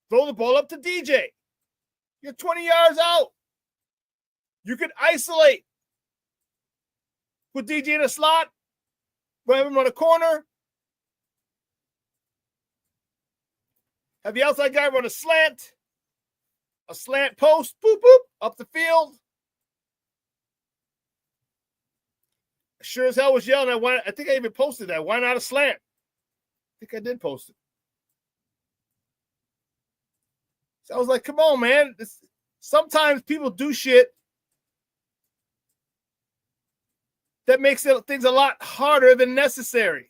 Throw the ball up to DJ. You're 20 yards out. You can isolate. Put DJ in a slot. Have him on a corner. Have the outside guy run a slant post, boop, boop, up the field. Sure as hell was yelling. I think I even posted that. Why not a slant? I think I did post it. So I was like, come on, man. Sometimes people do shit that makes things a lot harder than necessary.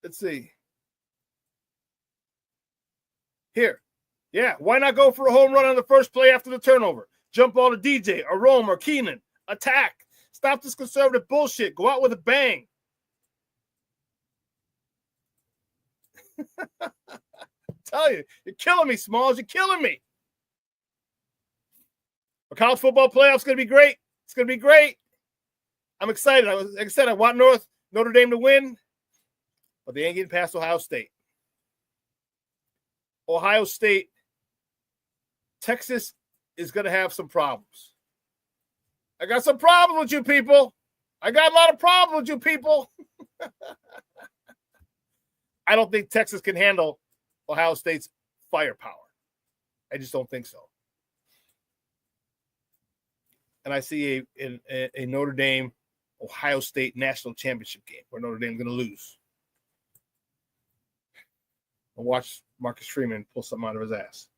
Let's see. Here. Yeah, why not go for a home run on the first play after the turnover? Jump ball to DJ or Rome or Keenan. Attack. Stop this conservative bullshit. Go out with a bang. I tell you, you're killing me, Smalls. You're killing me. The college football playoff's going to be great. It's going to be great. I'm excited. Like I said, I want Notre Dame to win, but they ain't getting past Ohio State. Ohio State, Texas is going to have some problems. I got some problems with you people. I got a lot of problems with you people. I don't think Texas can handle Ohio State's firepower. I just don't think so. And I see a Notre Dame, Ohio State national championship game where Notre Dame's going to lose. I'll watch Marcus Freeman pull something out of his ass.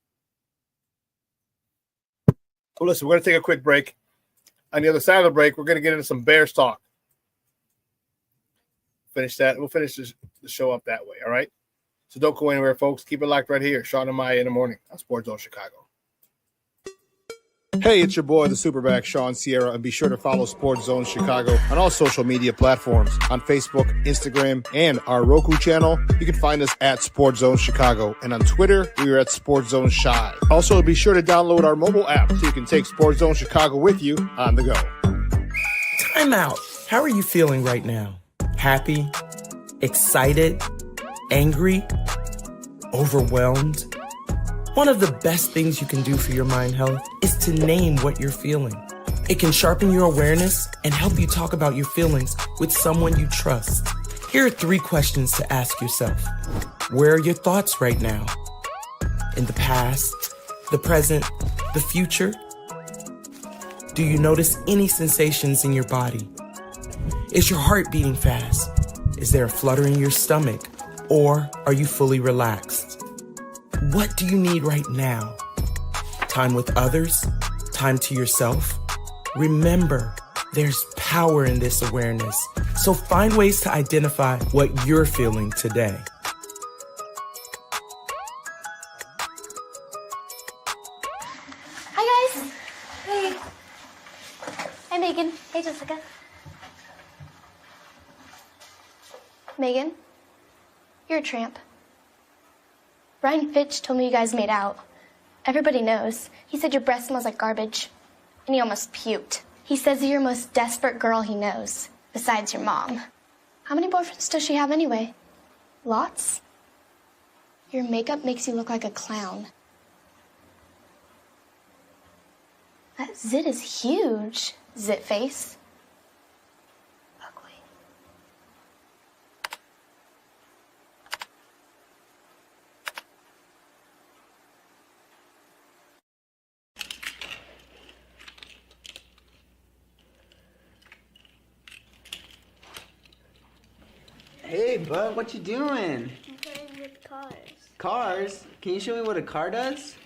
Well, listen, we're going to take a quick break. On the other side of the break, we're going to get into some Bears talk. Finish that. We'll finish the show up that way, all right? So don't go anywhere, folks. Keep it locked right here. Shawn and Maya in the morning on Sports Zone Chicago. Hey, it's your boy, the SuperBack, Shawn Sierra, and be sure to follow Sports Zone Chicago on all social media platforms, on Facebook, Instagram, and our Roku channel. You can find us at Sports Zone Chicago, and on Twitter, we are at Sports Zone Shy. Also, be sure to download our mobile app so you can take Sports Zone Chicago with you on the go. Time out. How are you feeling right now? Happy? Excited? Angry? Overwhelmed? One of the best things you can do for your mind health is to name what you're feeling. It can sharpen your awareness and help you talk about your feelings with someone you trust. Here are 3 questions to ask yourself. Where are your thoughts right now? In the past, the present, the future? Do you notice any sensations in your body? Is your heart beating fast? Is there a flutter in your stomach? Or are you fully relaxed? What do you need right now? Time with others? Time to yourself? Remember, there's power in this awareness. So find ways to identify what you're feeling today. Hi, guys. Hey. Hi, Megan. Hey, Jessica. Megan, you're a tramp. Ryan Fitch told me you guys made out. Everybody knows. He said your breath smells like garbage. And he almost puked. He says you're the most desperate girl he knows, besides your mom. How many boyfriends does she have anyway? Lots? Your makeup makes you look like a clown. That zit is huge, zit face. Ugly. Hey, bud, what you doing? I'm playing with cars. Cars? Can you show me what a car does?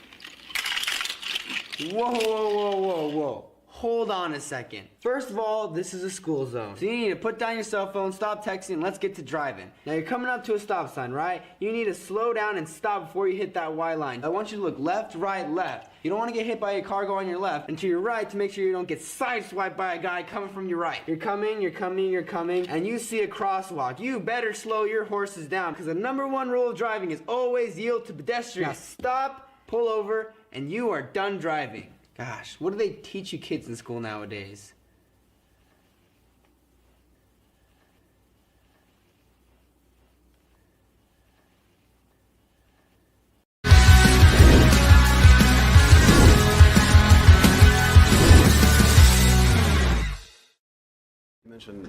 Whoa, whoa, whoa, whoa, whoa. Hold on a second. First of all, this is a school zone. So you need to put down your cell phone, stop texting, and let's get to driving. Now you're coming up to a stop sign, right? You need to slow down and stop before you hit that Y line. I want you to look left, right, left. You don't want to get hit by a car going on your left and to your right to make sure you don't get sideswiped by a guy coming from your right. You're coming, and you see a crosswalk. You better slow your horses down because the #1 rule of driving is always yield to pedestrians. Now stop, pull over, and you are done driving. Gosh, what do they teach you kids in school nowadays? You mentioned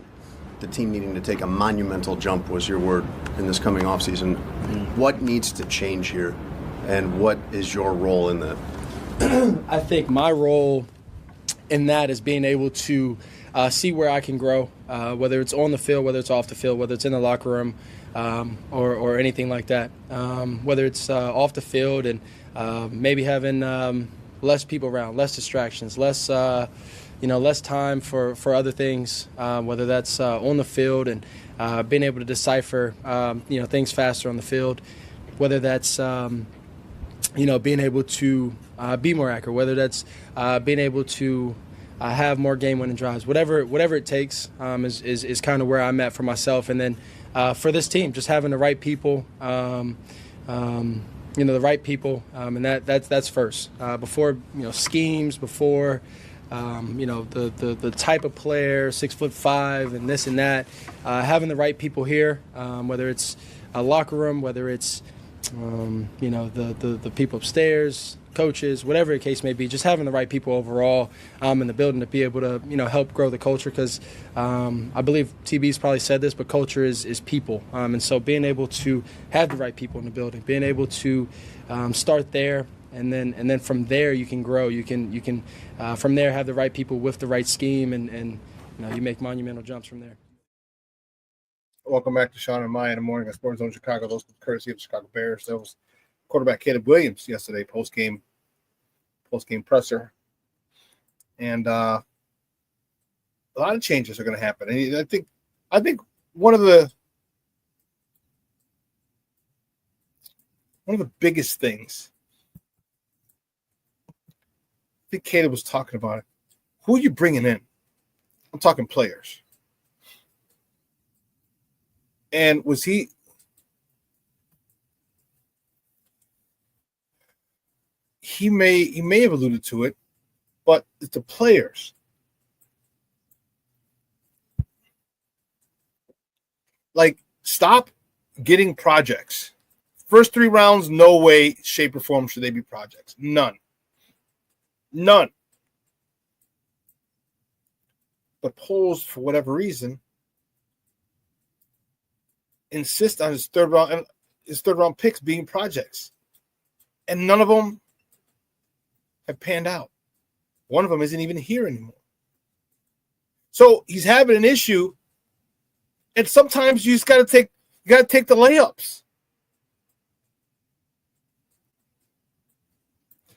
the team needing to take a monumental jump was your word in this coming offseason. What needs to change here, and what is your role in that? I think my role in that is being able to see where I can grow, whether it's on the field, whether it's off the field, whether it's in the locker room, or anything like that. Whether it's off the field and maybe having less people around, less distractions, less time for other things, whether that's on the field and being able to decipher things faster on the field, whether that's being able to be more accurate, whether that's being able to have more game-winning drives, whatever it takes is kind of where I'm at for myself. And then for this team, just having the right people, the right people, and that's first. Before schemes, before the type of player, 6'5", and this and that, having the right people here, whether it's a locker room, whether it's the people upstairs, coaches, whatever the case may be, just having the right people overall in the building to be able to help grow the culture, because I believe TB's probably said this, but culture is people, and so being able to have the right people in the building, being able to start there, and then from there you can grow. You can from there have the right people with the right scheme, and you make monumental jumps from there. Welcome back to Shawn and Maya in the morning on Sports Zone Chicago. Those courtesy of the Chicago Bears. That was quarterback Caleb Williams yesterday, post game presser, and a lot of changes are going to happen. And I think one of the biggest things, I think Caleb was talking about it. Who are you bringing in? I'm talking players. And was he may have alluded to it, but it's the players. Like, stop getting projects. First 3 rounds, no way, shape, or form should they be projects. None. But polls, for whatever reason, insist on his third round picks being projects, and none of them have panned out. One of them isn't even here anymore. So he's having an issue, and sometimes you just got to take the layups.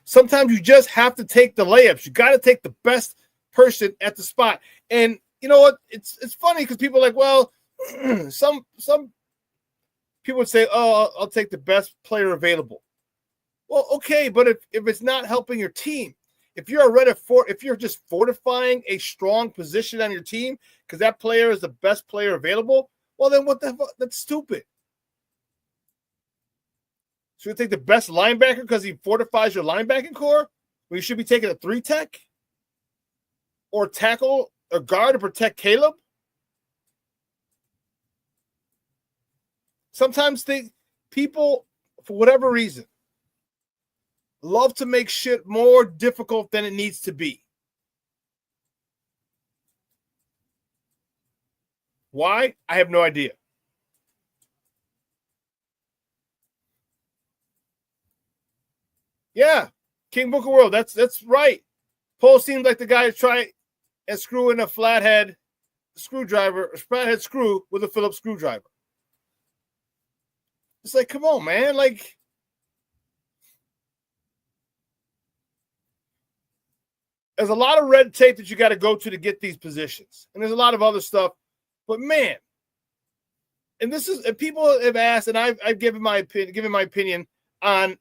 Sometimes you just have to take the layups. You got to take the best person at the spot. And you know what? It's funny because people are like, well, some people would say, oh, I'll take the best player available. Well, okay, but if it's not helping your team, if you're just fortifying a strong position on your team because that player is the best player available, Well, then what the fuck? That's stupid. Should we take the best linebacker because he fortifies your linebacking core? When you should be taking a 3-tech? Or tackle or guard to protect Caleb? Sometimes people, for whatever reason, love to make shit more difficult than it needs to be. Why? I have no idea. Yeah, King Book of World. That's right. Paul seems like the guy to try and screw in a flathead screwdriver, a flathead screw with a Phillips screwdriver. It's like, come on, man. Like, there's a lot of red tape that you got to go to get these positions. And there's a lot of other stuff. But man, and this is, and people have asked, and I've given my opinion on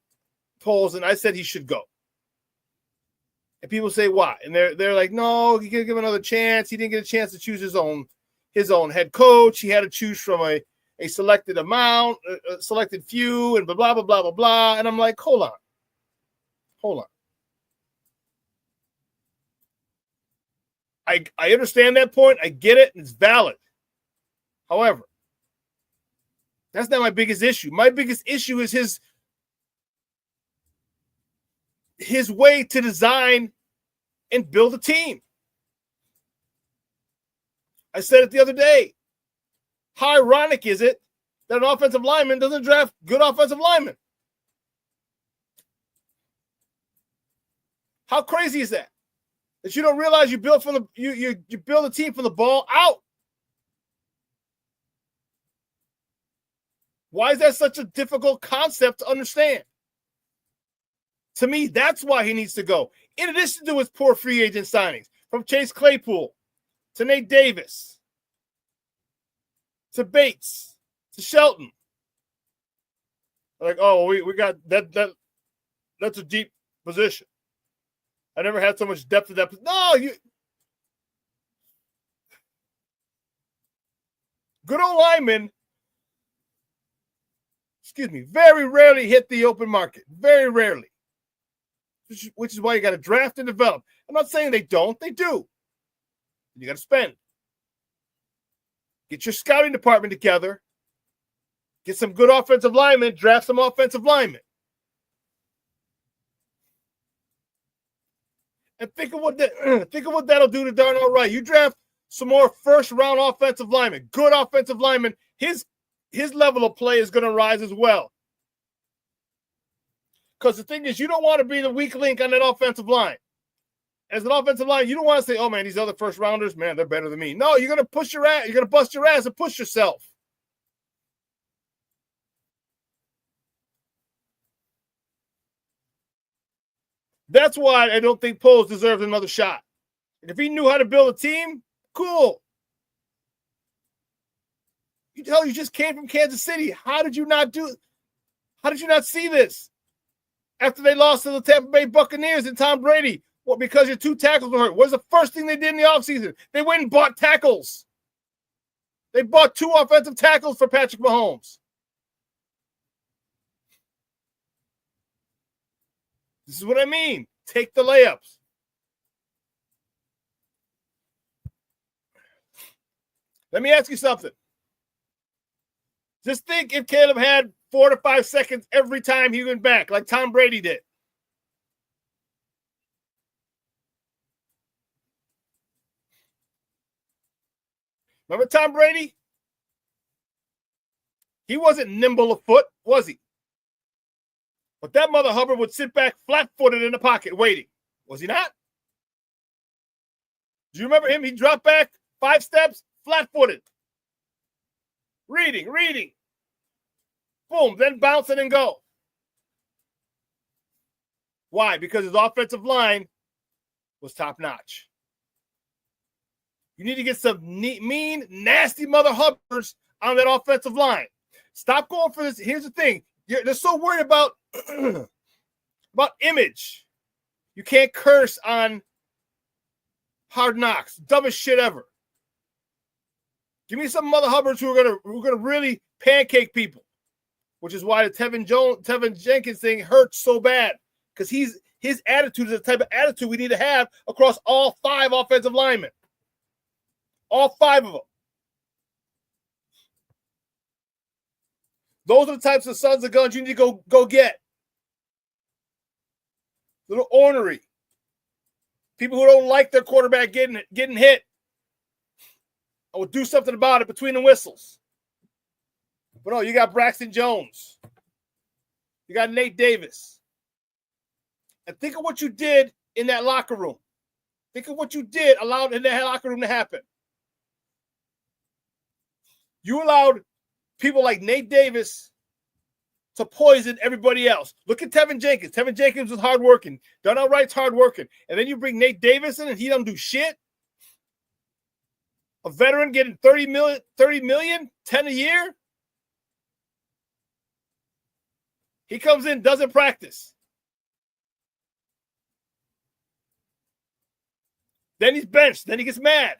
polls, and I said he should go. And people say why, and they're like, no, he can give him another chance. He didn't get a chance to choose his own head coach. He had to choose from a selected amount, a selected few, and blah blah blah blah blah blah. And I'm like, hold on. I understand that point. I get it, and it's valid. However, that's not my biggest issue. My biggest issue is his way to design and build a team. I said it the other day. How ironic is it that an offensive lineman doesn't draft good offensive linemen? How crazy is that? That you don't realize you build from you build a team from the ball out. Why is that such a difficult concept to understand? To me, that's why he needs to go. In addition to his poor free agent signings, from Chase Claypool to Nate Davis to Bates to Shelton. Like, oh, we got that. That's a deep position. I never had so much depth of that. No, good old linemen, very rarely hit the open market. Very rarely. Which is why you got to draft and develop. I'm not saying they don't. They do. You got to spend. Get your scouting department together. Get some good offensive linemen. Draft some offensive linemen. And think of what that'll do to Darnell Wright. You draft some more first-round offensive linemen, good offensive linemen. His level of play is going to rise as well. Because the thing is, you don't want to be the weak link on that offensive line. As an offensive line, you don't want to say, oh, man, these other first-rounders, man, they're better than me. No, you're going to push your ass. You're going to bust your ass and push yourself. That's why I don't think Poles deserves another shot. If he knew how to build a team, cool. You just came from Kansas City. How did you not see this? After they lost to the Tampa Bay Buccaneers and Tom Brady. Well, because your two tackles were hurt. What was the first thing they did in the offseason? They went and bought tackles. They bought 2 offensive tackles for Patrick Mahomes. This is what I mean. Take the layups. Let me ask you something. Just think if Caleb had 4 to 5 seconds every time he went back, like Tom Brady did. Remember Tom Brady? He wasn't nimble of foot, was he? But that mother Hubbard would sit back flat-footed in the pocket waiting. Was he not? Do you remember him? He dropped back 5 steps, flat-footed. Reading. Boom, then bounce it and go. Why? Because his offensive line was top-notch. You need to get some mean, nasty mother Hubbards on that offensive line. Stop going for this. Here's the thing. They're so worried about image. You can't curse on Hard Knocks. Dumbest shit ever. Give me some Mother Hubbards who are gonna really pancake people, which is why the Tevinjenkins thing hurts so bad, because his attitude is the type of attitude we need to have across all 5 offensive linemen. All 5 of them. Those are the types of sons of guns you need to go get. Little ornery. People who don't like their quarterback getting hit. I will do something about it between the whistles. But no, you got Braxton Jones. You got Nate Davis. And think of what you did in that locker room. Think of what you did allowed in that locker room to happen. You allowed people like Nate Davis to poison everybody else. Look at Tevinjenkins. Tevinjenkins was hardworking. Darnell Wright's hardworking. And then you bring Nate Davis in and he don't do shit. A veteran getting $30 million, 10 a year. He comes in, doesn't practice. Then he's benched. Then he gets mad.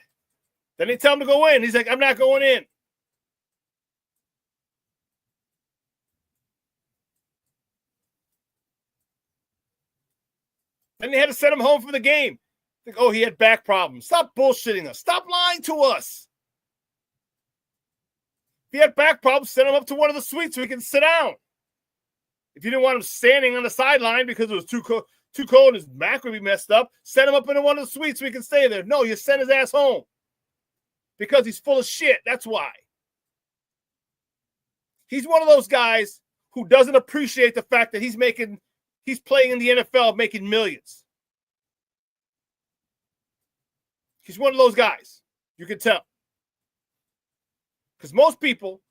Then they tell him to go in. He's like, I'm not going in. Then they had to send him home for the game. Like, oh, he had back problems. Stop bullshitting us. Stop lying to us. If he had back problems, send him up to one of the suites so he can sit down. If you didn't want him standing on the sideline because it was too cold and his back would be messed up, send him up into one of the suites so he can stay there. No, you send his ass home. Because he's full of shit. That's why. He's one of those guys who doesn't appreciate the fact that he's playing in the NFL making millions. He's one of those guys. You can tell. Because most people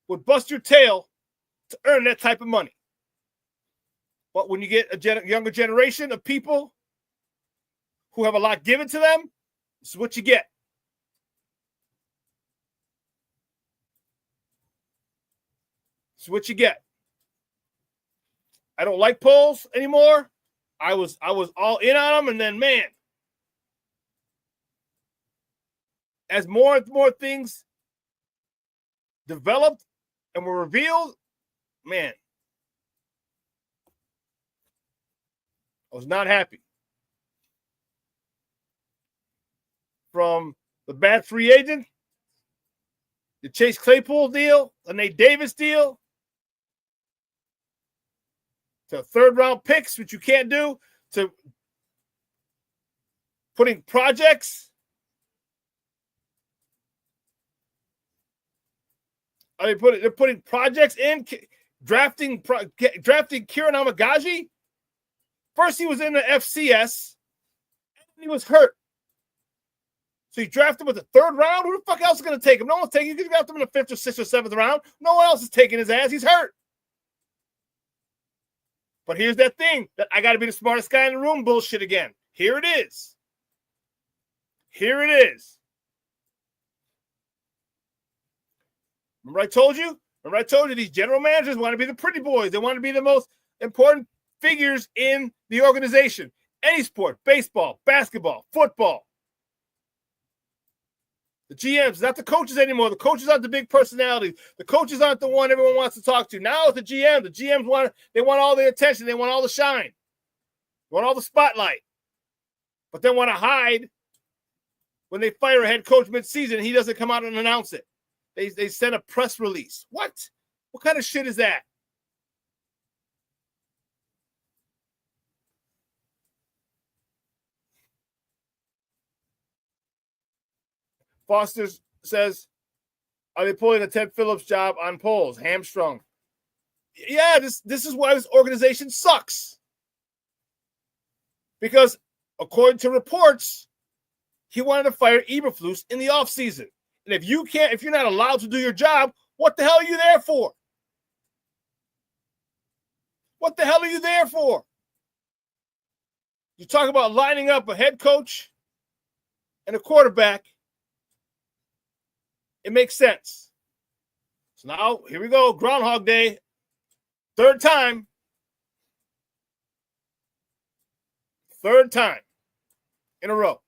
would bust your tail to earn that type of money. But when you get a younger generation of people who have a lot given to them, this is what you get. This is what you get. I don't like polls anymore. I was all in on them, and then, man, as more and more things developed and were revealed, man, I was not happy. From the bad free agent, the Chase Claypool deal, the Nate Davis deal, to 3rd-round picks, which you can't do, to putting projects. They're putting projects in, drafting Kieran Amagaji. First, he was in the FCS, and he was hurt. So you draft him with the 3rd round? Who the fuck else is going to take him? No one's taking him. You can draft him in the 5th or 6th or 7th round. No one else is taking his ass. He's hurt. But here's that thing that I got to be the smartest guy in the room bullshit again. Here it is. Here it is. Remember I told you? These general managers want to be the pretty boys. They want to be the most important figures in the organization. Any sport, baseball, basketball, football. The GMs, not the coaches anymore. The coaches aren't the big personalities. The coaches aren't the one everyone wants to talk to. Now it's the GM. The GMs want all the attention. They want all the shine. They want all the spotlight. But they want to hide when they fire a head coach mid-season and he doesn't come out and announce it. They send a press release. What? What kind of shit is that? Foster says, are they pulling a Ted Phillips job on polls? Hamstrung. Yeah, this is why this organization sucks. Because according to reports, he wanted to fire Eberflus in the offseason. And if you're not allowed to do your job, what the hell are you there for? What the hell are you there for? You talk about lining up a head coach and a quarterback. It makes sense. So now, here we go. Groundhog Day. 3rd time. 3rd time in a row.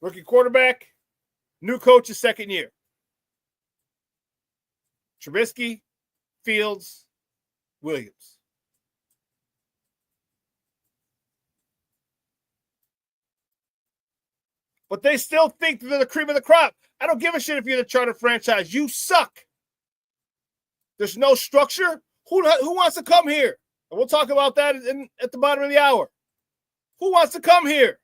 Rookie quarterback, new coach is second year. Trubisky, Fields, Williams. But they still think they're the cream of the crop. I don't give a shit if you're the charter franchise. You suck. There's no structure. Who wants to come here? And we'll talk about that at the bottom of the hour. Who wants to come here?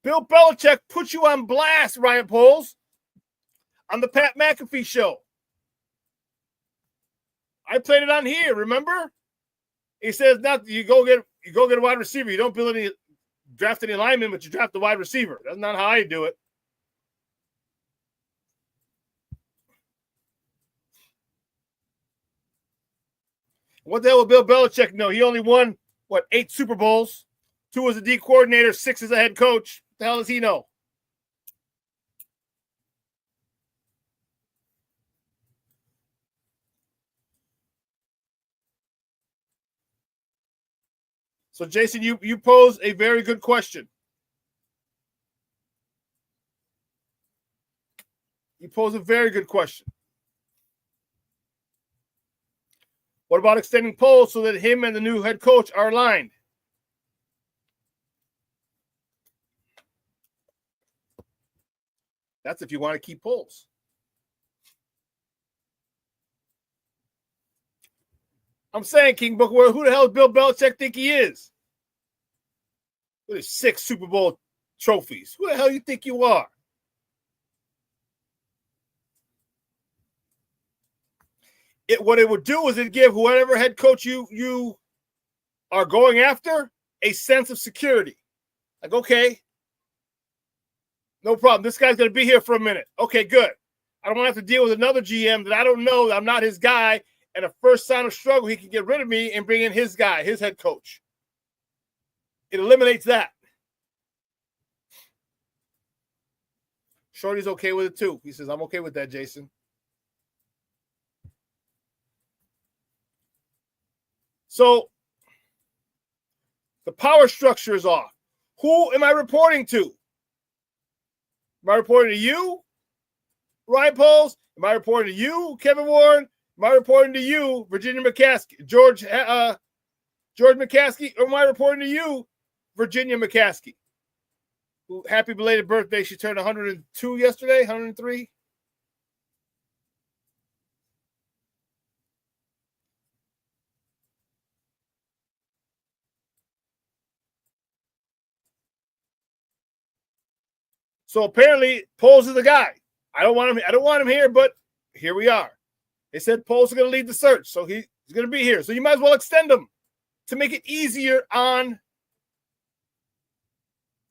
Bill Belichick put you on blast, Ryan Poles, on the Pat McAfee show. I played it on here, remember? He says, "Not you go get a wide receiver. You don't draft any linemen, but you draft the wide receiver." That's not how I do it. What the hell will Bill Belichick know? He only won, 8 Super Bowls? 2 as a D coordinator, 6 as a head coach. What the hell does he know? So, Jason, you pose a very good question. You pose a very good question. What about extending Poles so that him and the new head coach are aligned? That's if you want to keep Poles. I'm saying, King Booker, who the hell does Bill Belichick think he is? With his 6 Super Bowl trophies. Who the hell you think you are? What it would do is it give whoever head coach you are going after a sense of security. Like, okay, no problem. This guy's going to be here for a minute. Okay, good. I don't want to have to deal with another GM that I don't know. I'm not his guy. And the first sign of struggle, he can get rid of me and bring in his guy, his head coach. It eliminates that. Shorty's okay with it too. He says, I'm okay with that, Jason. So the power structure is off. Who am I reporting to? Am I reporting to you, Ryan Poles? Am I reporting to you, Kevin Warren? Am I reporting to you, Virginia McCaskey, George McCaskey? Or am I reporting to you, Virginia McCaskey? Who, happy belated birthday. She turned 102 yesterday, 103. So apparently, Poles is the guy. I don't want him here, but here we are. They said Poles is going to lead the search, so he's going to be here. So you might as well extend him to make it easier on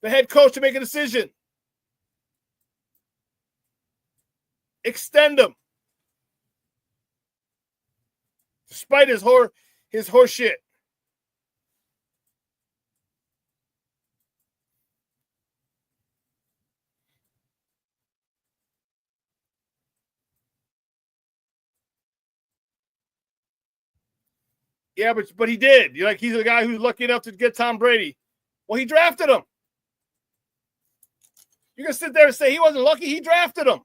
the head coach to make a decision. Extend him. Despite his horse shit. Yeah, but he did. You're like, he's the guy who's lucky enough to get Tom Brady. Well, he drafted him. You're going to sit there and say he wasn't lucky. He drafted him.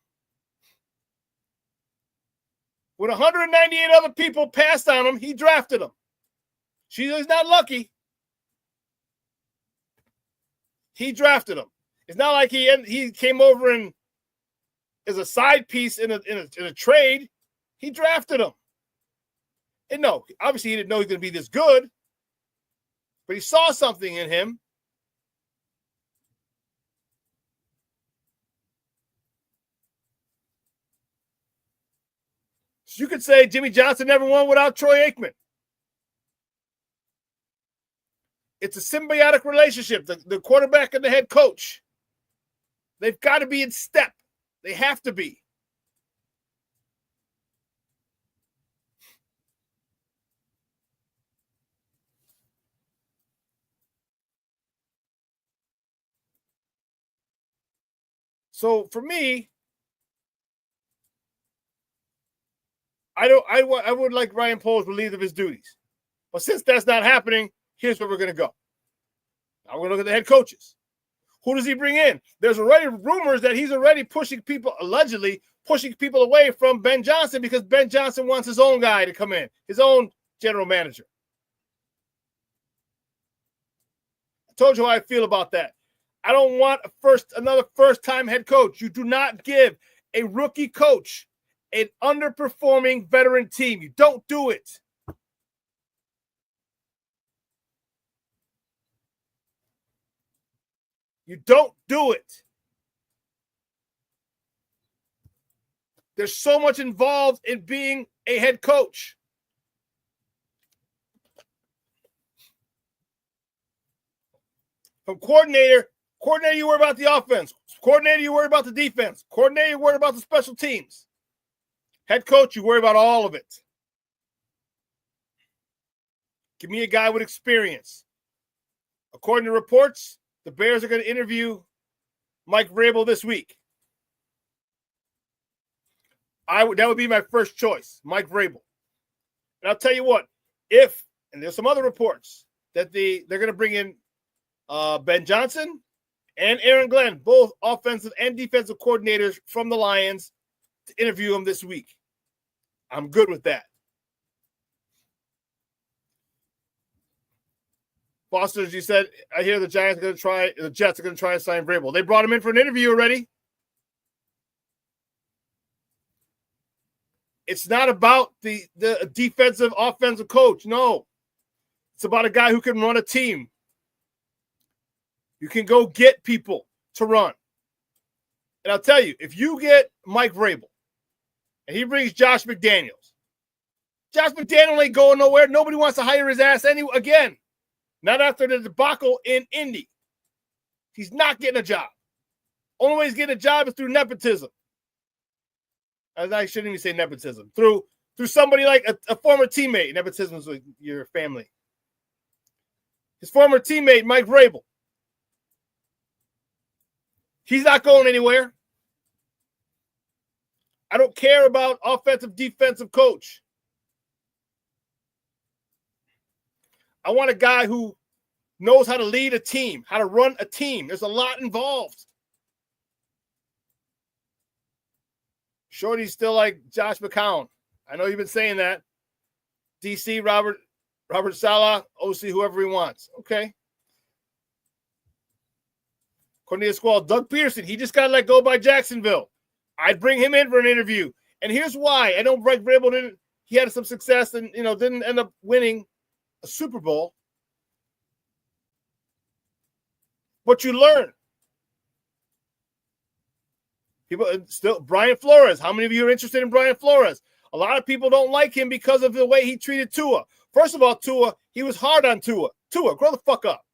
When 198 other people passed on him, he drafted him. He's not lucky. He drafted him. It's not like he came over and as a side piece in a trade. He drafted him. And no, obviously he didn't know he was going to be this good, but he saw something in him. So you could say Jimmy Johnson never won without Troy Aikman. It's a symbiotic relationship, the quarterback and the head coach. They've got to be in step. They have to be. So for me, I would like Ryan Poles relieved of his duties. But since that's not happening, here's where we're going to go. Now we're going to look at the head coaches. Who does he bring in? There's already rumors that he's already allegedly pushing people away from Ben Johnson because Ben Johnson wants his own guy to come in, his own general manager. I told you how I feel about that. I don't want another first-time head coach. You do not give a rookie coach an underperforming veteran team. You don't do it. You don't do it. There's so much involved in being a head coach. From coordinator, you worry about the offense. Coordinator, you worry about the defense. Coordinator, you worry about the special teams. Head coach, you worry about all of it. Give me a guy with experience. According to reports, the Bears are going to interview Mike Vrabel this week. That would be my first choice, Mike Vrabel. And I'll tell you what, and there's some other reports that they're going to bring in Ben Johnson and Aaron Glenn, both offensive and defensive coordinators from the Lions, to interview them this week. I'm good with that. Foster, as you said, I hear the Jets are going to try and sign Vrabel. They brought him in for an interview already. It's not about the defensive, offensive coach. No. It's about a guy who can run a team. You can go get people to run. And I'll tell you, if you get Mike Vrabel and he brings Josh McDaniels ain't going nowhere. Nobody wants to hire his ass again. Not after the debacle in Indy. He's not getting a job. Only way he's getting a job is through nepotism. I shouldn't even say nepotism. Through somebody like a former teammate. Nepotism is with your family. His former teammate, Mike Vrabel. He's not going anywhere. I don't care about offensive, defensive coach. I want a guy who knows how to lead a team, how to run a team. There's a lot involved. Shorty's still like Josh McCown. I know you've been saying that. DC, Robert Saleh, OC, whoever he wants. Okay. Cornelius Squall, Doug Peterson, he just got let go by Jacksonville. I'd bring him in for an interview. And here's why. I know Mike Vrabel he had some success and didn't end up winning a Super Bowl. But you learn. People still Brian Flores. How many of you are interested in Brian Flores? A lot of people don't like him because of the way he treated Tua. First of all, Tua, he was hard on Tua. Tua, grow the fuck up.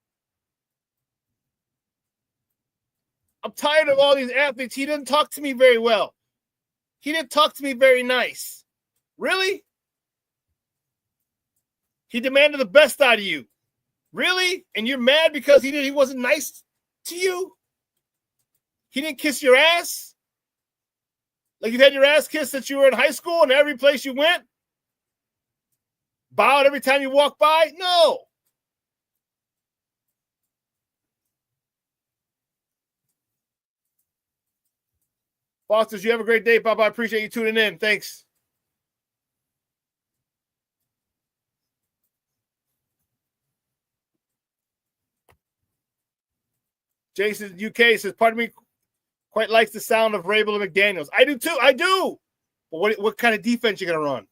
I'm tired of all these athletes. He didn't talk to me very well. He didn't talk to me very nice. Really? He demanded the best out of you. Really? And you're mad because he wasn't nice to you? He didn't kiss your ass? Like you've had your ass kissed since you were in high school and every place you went? Bowed every time you walk by? No. Fosters, you have a great day, Papa. I appreciate you tuning in. Thanks. Jason UK says, pardon me, quite likes the sound of Vrabel and McDaniels. I do too. I do. But what kind of defense you going to run?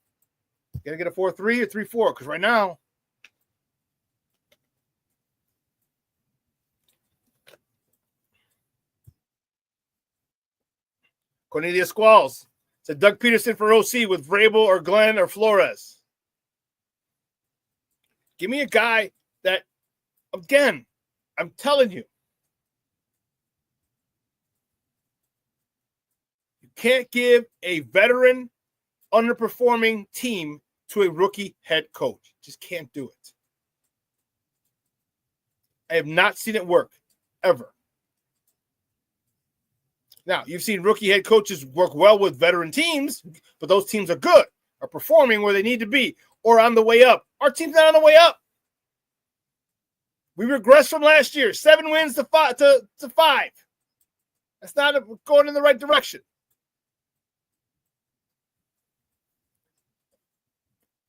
You going to get a 4-3 or 3-4? Because right now, Cornelius Squalls said Doug Peterson for OC with Vrabel or Glenn or Flores. Give me a guy that, again, I'm telling you, you can't give a veteran underperforming team to a rookie head coach. Just can't do it. I have not seen it work, ever. Now, you've seen rookie head coaches work well with veteran teams, but those teams are good, are performing where they need to be, or on the way up. Our team's not on the way up. We regressed from last year. 7 wins to 5. That's not going in the right direction.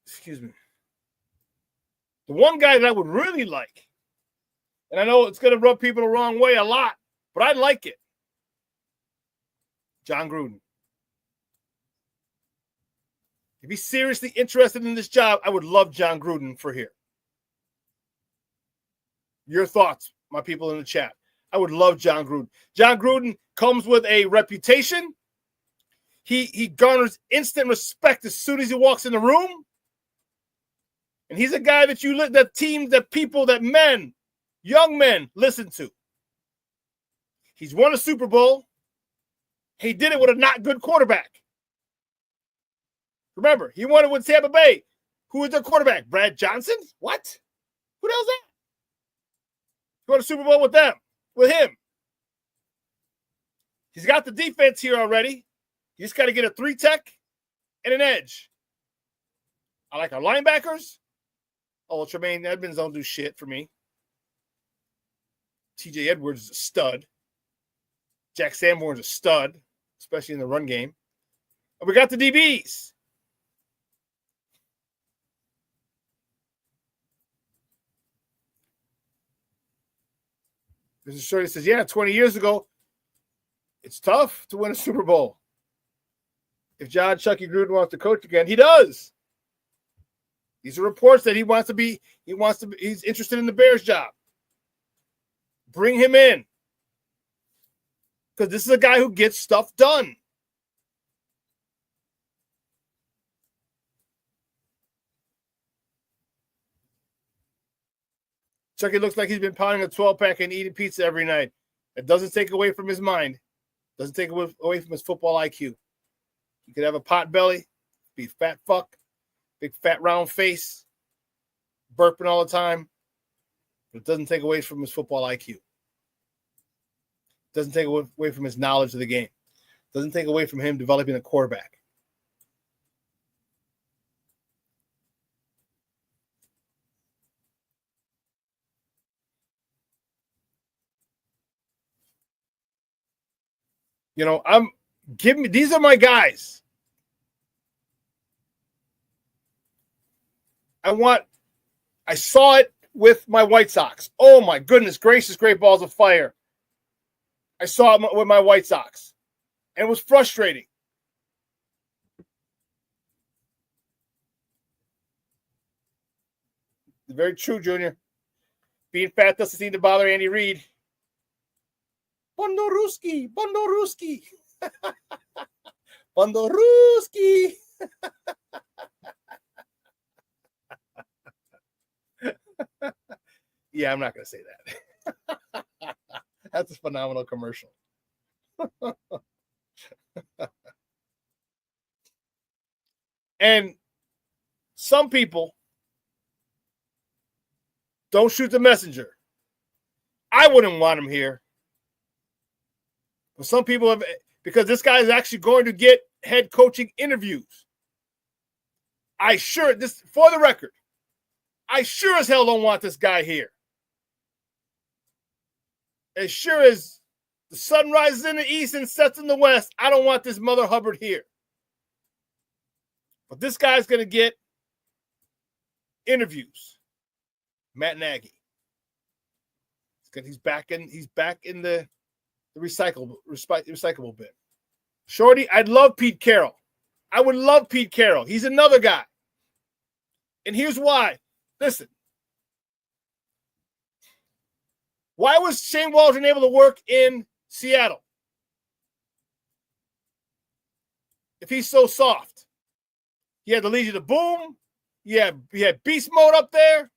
Excuse me. The one guy that I would really like, and I know it's going to rub people the wrong way a lot, but I like it. John Gruden. If he's seriously interested in this job, I would love John Gruden for here. Your thoughts, my people in the chat. I would love John Gruden. John Gruden comes with a reputation. He garners instant respect as soon as he walks in the room. And he's a guy that teams, that people, that men, young men listen to. He's won a Super Bowl. He did it with a not good quarterback. Remember, he won it with Tampa Bay. Who was their quarterback? Brad Johnson? What? Who the hell's that? He won a Super Bowl with them, with him. He's got the defense here already. You just got to get a 3-tech and an edge. I like our linebackers. Oh, Tremaine Edmonds don't do shit for me. TJ Edwards is a stud. Jack Sanborn's a stud, especially in the run game. And we got the DBs. Mr. Shorty says, yeah, 20 years ago, it's tough to win a Super Bowl. If John Chucky Gruden wants to coach again, he does. These are reports that he's interested in the Bears job. Bring him in. Because this is a guy who gets stuff done. Chucky looks like he's been pounding a 12-pack and eating pizza every night. It doesn't take away from his mind. Doesn't take away from his football IQ. He could have a pot belly, be a fat fuck, big fat round face, burping all the time. But it doesn't take away from his football IQ. It doesn't take away from his knowledge of the game. It doesn't take away from him developing a quarterback. You know, these are my guys. I saw it with my White Sox. Oh my goodness gracious, great balls of fire. I saw it with my White Sox. And it was frustrating. Very true, Junior. Being fat doesn't seem to bother Andy Reid. Bondoruski, Bondoruski. Bondoruski. Yeah, I'm not going to say that. That's a phenomenal commercial. And some people don't shoot the messenger. I wouldn't want him here. But some people have, because this guy is actually going to get head coaching interviews. For the record, I sure as hell don't want this guy here. As sure as the sun rises in the east and sets in the west, I don't want this Mother Hubbard here. But this guy's going to get interviews. Matt Nagy. He's back in the recyclable bin. Shorty, I'd love Pete Carroll. I would love Pete Carroll. He's another guy. And here's why. Listen. Why was Shane Waldron able to work in Seattle? If he's so soft. He had the Legion of Boom. He had Beast Mode up there.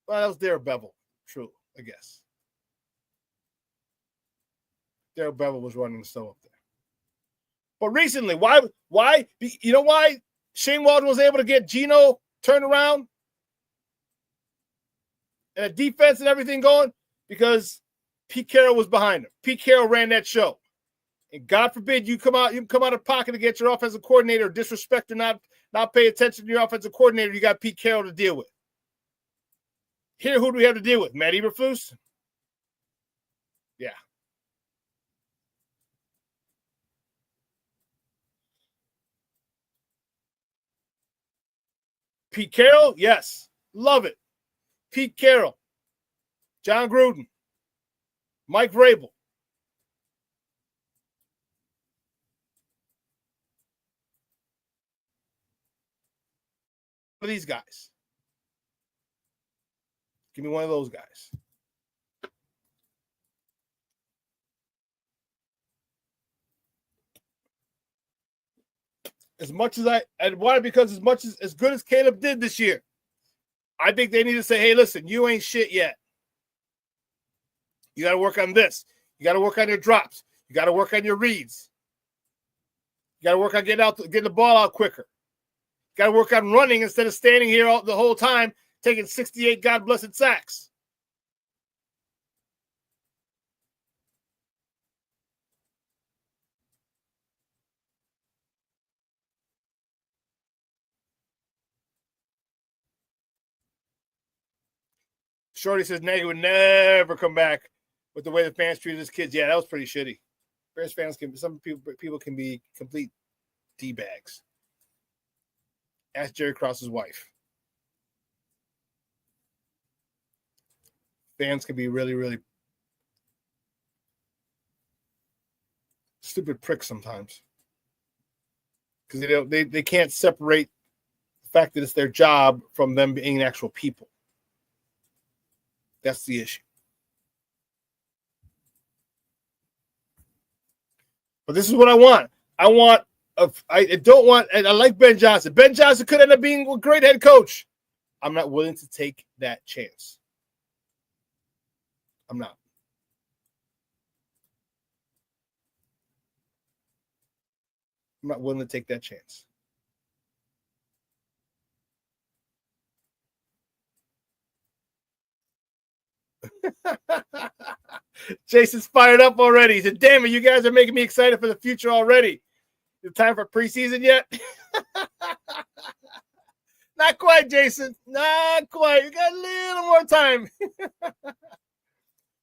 Well, that was Darrell Bevel. True, I guess. Darrell Bevel was running the show up there. But recently, why? You know why Shane Waldron was able to get Geno turned around? And a defense and everything going? Because Pete Carroll was behind him. Pete Carroll ran that show. And God forbid you come out of pocket to get your offensive coordinator, disrespect or not pay attention to your offensive coordinator, you got Pete Carroll to deal with. Here, who do we have to deal with? Matt Eberflus? Yeah. Pete Carroll? Yes. Love it. Pete Carroll. John Gruden. Mike Vrabel. One of these guys. Give me one of those guys. As much as I want it, because as good as Caleb did this year, I think they need to say, hey, listen, you ain't shit yet. You got to work on this. You got to work on your drops. You got to work on your reads. You got to work on getting the ball out quicker. You got to work on running instead of standing here the whole time taking 68 God-blessed sacks. Shorty says Nagy would never come back with the way the fans treated his kids. Yeah, that was pretty shitty. Bears fans some people can be complete D-bags. Ask Jerry Krause's wife. Fans can be really, really stupid pricks sometimes because they can't separate the fact that it's their job from them being actual people. That's the issue. But this is what I want. I like Ben Johnson. Ben Johnson could end up being a great head coach. I'm not willing to take that chance. I'm not. I'm not willing to take that chance. Jason's fired up already. He said, damn it, you guys are making me excited for the future already. Is it time for preseason yet? Not quite, Jason. Not quite. We got a little more time.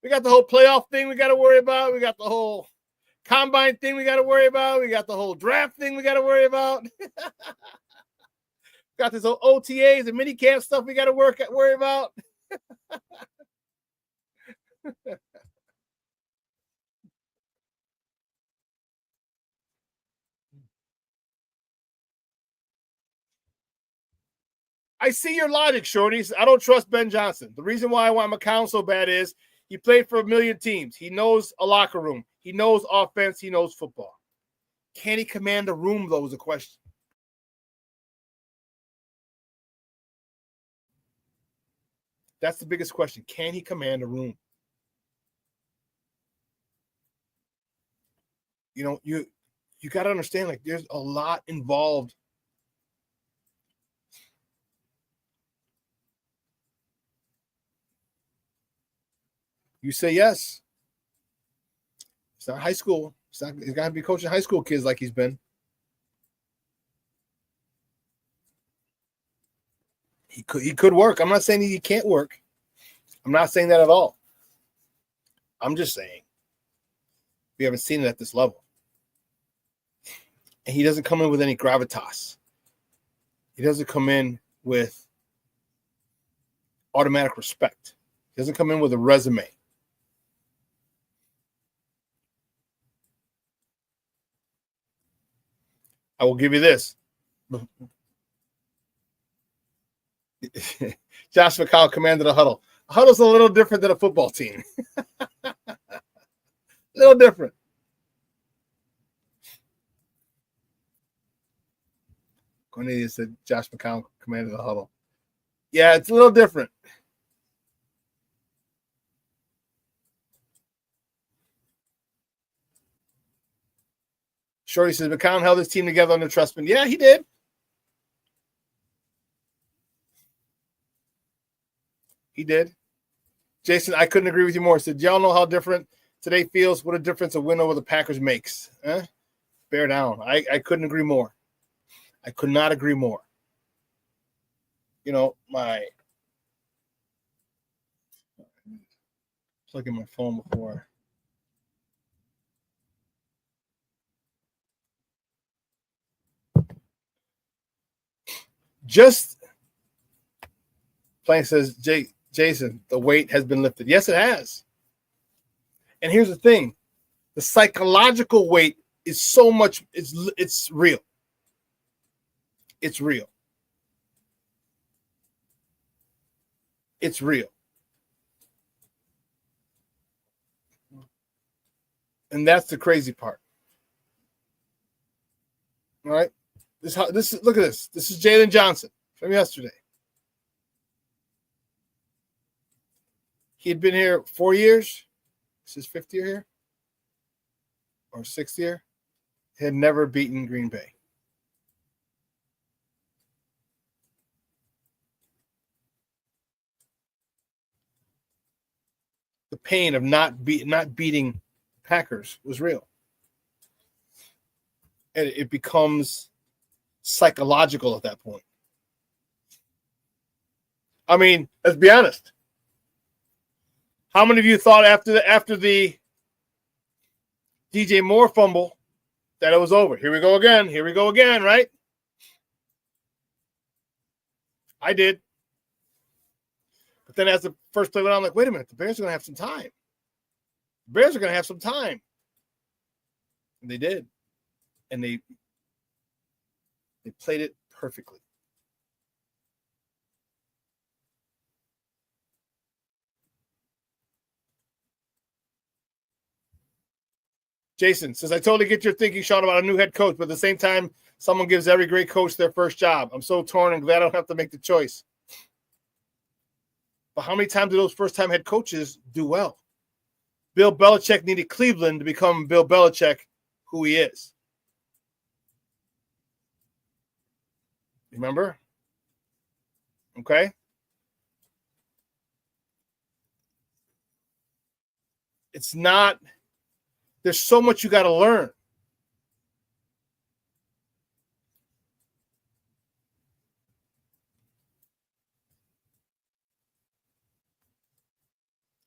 We got the whole playoff thing we got to worry about. We got the whole combine thing we got to worry about. We got the whole draft thing we got to worry about. Got this OTAs and mini camp stuff we got to worry about. I see your logic, Shorties. I don't trust Ben Johnson. The reason why I want McCown so bad is he played for a million teams. He knows a locker room. He knows offense. He knows football. Can he command a room, though, is a question. That's the biggest question. Can he command a room? You know, you got to understand, like, there's a lot involved. You say yes. It's not high school. He's got to be coaching high school kids like he's been. He could work. I'm not saying he can't work. I'm not saying that at all. I'm just saying we haven't seen it at this level. And he doesn't come in with any gravitas. He doesn't come in with automatic respect. He doesn't come in with a resume. I will give you this. Josh McCown commanded a huddle. A huddle's a little different than a football team. A little different. Cornelius said Josh McCown commanded a huddle. Yeah, it's a little different. Shorty says McCown held his team together under Trustman. Yeah, he did. He did. Jason, I couldn't agree with you more. Said, y'all know how different today feels? What a difference a win over the Packers makes. Bear down. I couldn't agree more. I could not agree more. You know, my Plug in my phone before. Just Plank says, Jason, the weight has been lifted. Yes, it has. And here's the thing. The psychological weight is so much, it's real. It's real. It's real. And that's the crazy part. All right. Look at this. This is Jalen Johnson from yesterday. He had been here 4 years. This is his 5th year here. Or 6th year. He had never beaten Green Bay. The pain of not beating Packers was real. And it becomes psychological at that point. I mean, let's be honest. How many of you thought after the DJ Moore fumble that it was over? Here we go again, right? I did. But then as the first play went on, I'm like, wait a minute, the Bears are going to have some time. The Bears are going to have some time. And they did. And they played it perfectly. Jason says, I totally get your thinking, Shawn, about a new head coach, but at the same time, someone gives every great coach their first job. I'm so torn and glad I don't have to make the choice. But how many times do those first-time head coaches do well? Bill Belichick needed Cleveland to become Bill Belichick, who he is. Remember? Okay? It's not, there's so much you got to learn.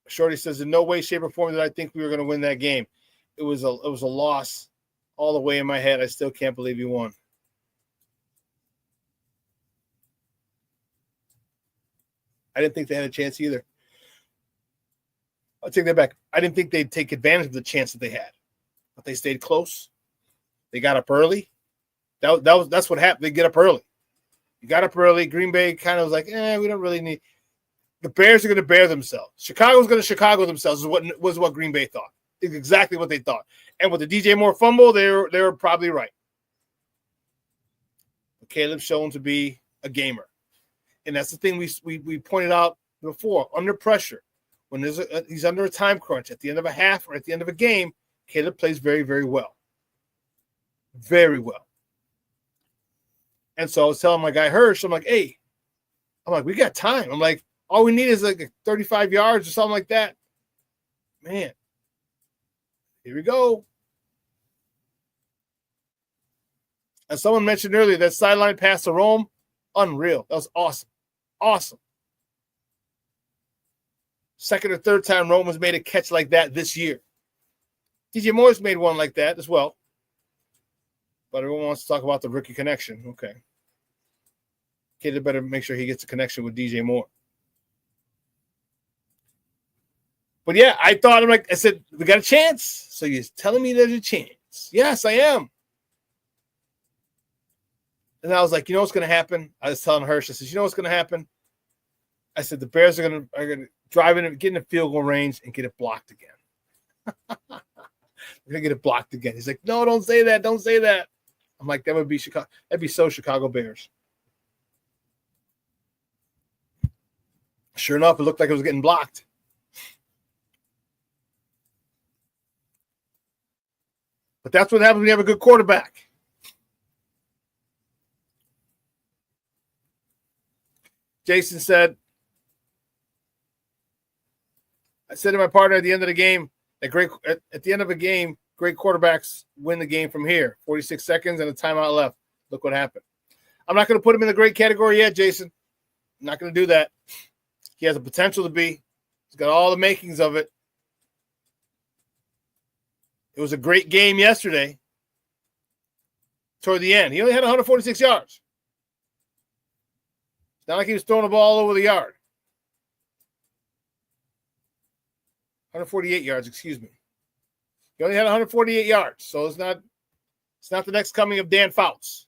Shorty says, in no way, shape, or form did I think we were going to win that game. It was a loss all the way in my head. I still can't believe you won. I didn't think they had a chance either. I'll take that back. I didn't think they'd take advantage of the chance that they had. But they stayed close. They got up early. That's what happened. They get up early. You got up early. Green Bay kind of was like, we don't really need. The Bears are going to bear themselves. Chicago's going to Chicago themselves was what Green Bay thought. It's exactly what they thought. And with the DJ Moore fumble, they were probably right. But Caleb's shown to be a gamer. And that's the thing we pointed out before. Under pressure, when he's under a time crunch at the end of a half or at the end of a game, Caleb plays very, very well. Very well. And so I was telling my guy Hirsch, I'm like, we got time. I'm like, all we need is like 35 yards or something like that. Man, here we go. As someone mentioned earlier, that sideline pass to Rome, unreal. That was awesome. Awesome. Second or third time Rome has made a catch like that this year. DJ Moore's made one like that as well. But everyone wants to talk about the rookie connection. Okay. Kid better make sure he gets a connection with DJ Moore. But yeah, I said, we got a chance. So you're telling me there's a chance. Yes, I am. And I was like, you know what's going to happen? I was telling Hirsch, I said, you know what's going to happen? I said, the Bears are going to drive in, get in the field goal range and get it blocked again. We're going to get it blocked again. He's like, no, don't say that. Don't say that. I'm like, that would be Chicago. That'd be so Chicago Bears. Sure enough, it looked like it was getting blocked. But that's what happens when you have a good quarterback. Jason said, I said to my partner at the end of the game, at the end of a game, great quarterbacks win the game from here. 46 seconds and a timeout left. Look what happened. I'm not going to put him in the great category yet, Jason. I'm not going to do that. He has the potential to be. He's got all the makings of it. It was a great game yesterday. Toward the end, he only had 146 yards. It's not like he was throwing the ball all over the yard. 148 yards, excuse me. He only had 148 yards, so it's not the next coming of Dan Fouts.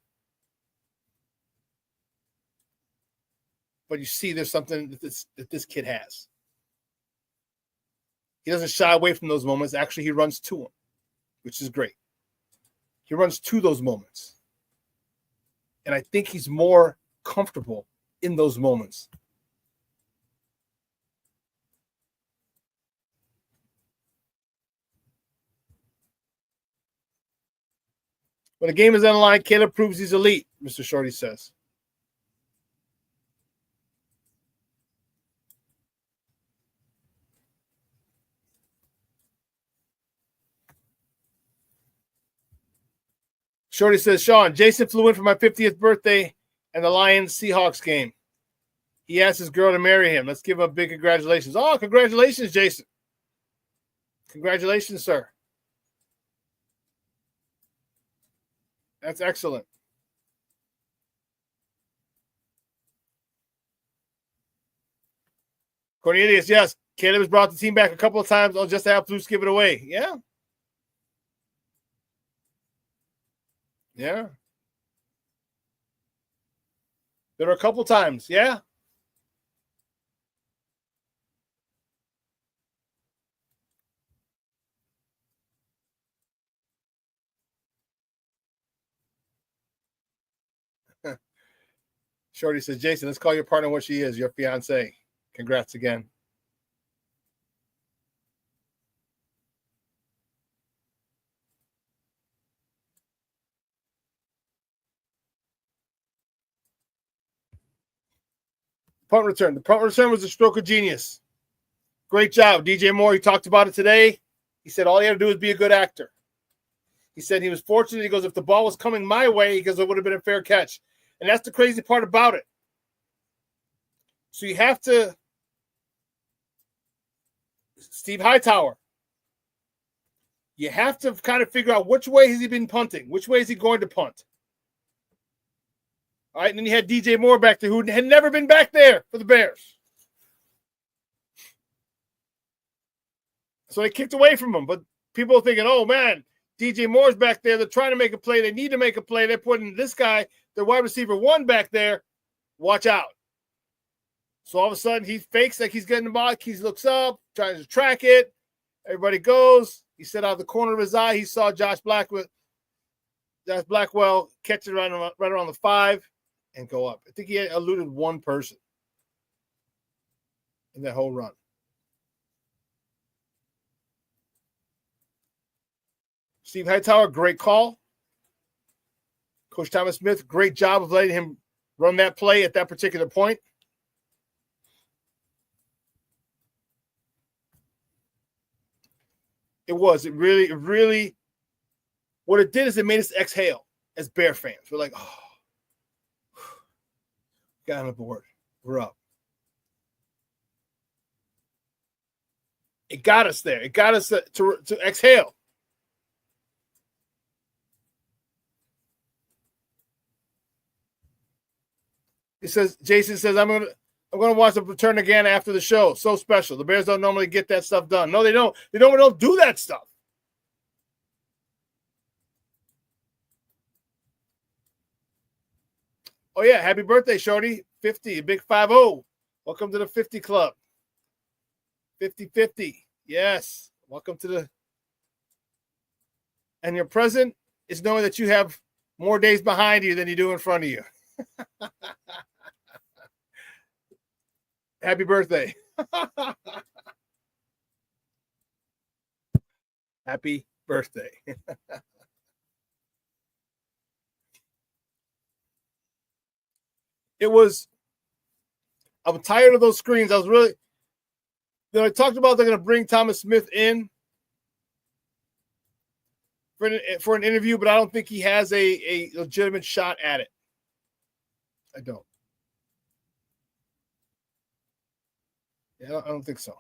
But you see there's something that this kid has. He doesn't shy away from those moments. Actually, he runs to them, which is great. He runs to those moments. And I think he's more comfortable in those moments. When the game is on the line, Caleb proves he's elite, Mr. Shorty says. Shorty says, Shawn, Jason flew in for my 50th birthday and the Lions-Seahawks game. He asked his girl to marry him. Let's give him a big congratulations. Oh, congratulations, Jason. Congratulations, sir. That's excellent. Cornelius, yes. Caleb has brought the team back a couple of times. I'll just have Flus give it away. Yeah. Yeah. There were a couple times. Yeah. Shorty says, Jason, let's call your partner what she is, your fiance. Congrats again. Punt return. The punt return was a stroke of genius. Great job. DJ Moore, he talked about it today. He said all he had to do was be a good actor. He said he was fortunate. He goes, if the ball was coming my way, he goes, it would have been a fair catch. And that's the crazy part about it. So you have to, Steve Hightower, you have to kind of figure out which way has he been punting? Which way is he going to punt? All right, and then you had DJ Moore back there who had never been back there for the Bears. So they kicked away from him. But people are thinking, oh, man, DJ Moore's back there. They're trying to make a play. They need to make a play. They're putting this guy, their wide receiver 1 back there. Watch out. So all of a sudden, he fakes like he's getting the ball. He looks up, tries to track it. Everybody goes. He said out of the corner of his eye, he saw Josh Blackwell catch it right around the 5 and go up. I think he had eluded one person in that whole run. Steve Hightower, great call. Coach Thomas Smith, great job of letting him run that play at that particular point. It really, what it did is it made us exhale as Bear fans. We're like, oh, got on the board. We're up. It got us there. It got us to exhale. It says, Jason says, I'm gonna watch the return again after the show. So special. The Bears don't normally get that stuff done. No, they don't. They normally don't do that stuff. Oh, yeah. Happy birthday, Shorty. 50, a big 5-0. Welcome to the 50 club. 50-50. Yes. Welcome to the. And your present is knowing that you have more days behind you than you do in front of you. Happy birthday. Happy birthday. I'm tired of those screens. I was really, I talked about they're going to bring Thomas Smith in for an interview, but I don't think he has a legitimate shot at it. I don't. Yeah, I don't think so.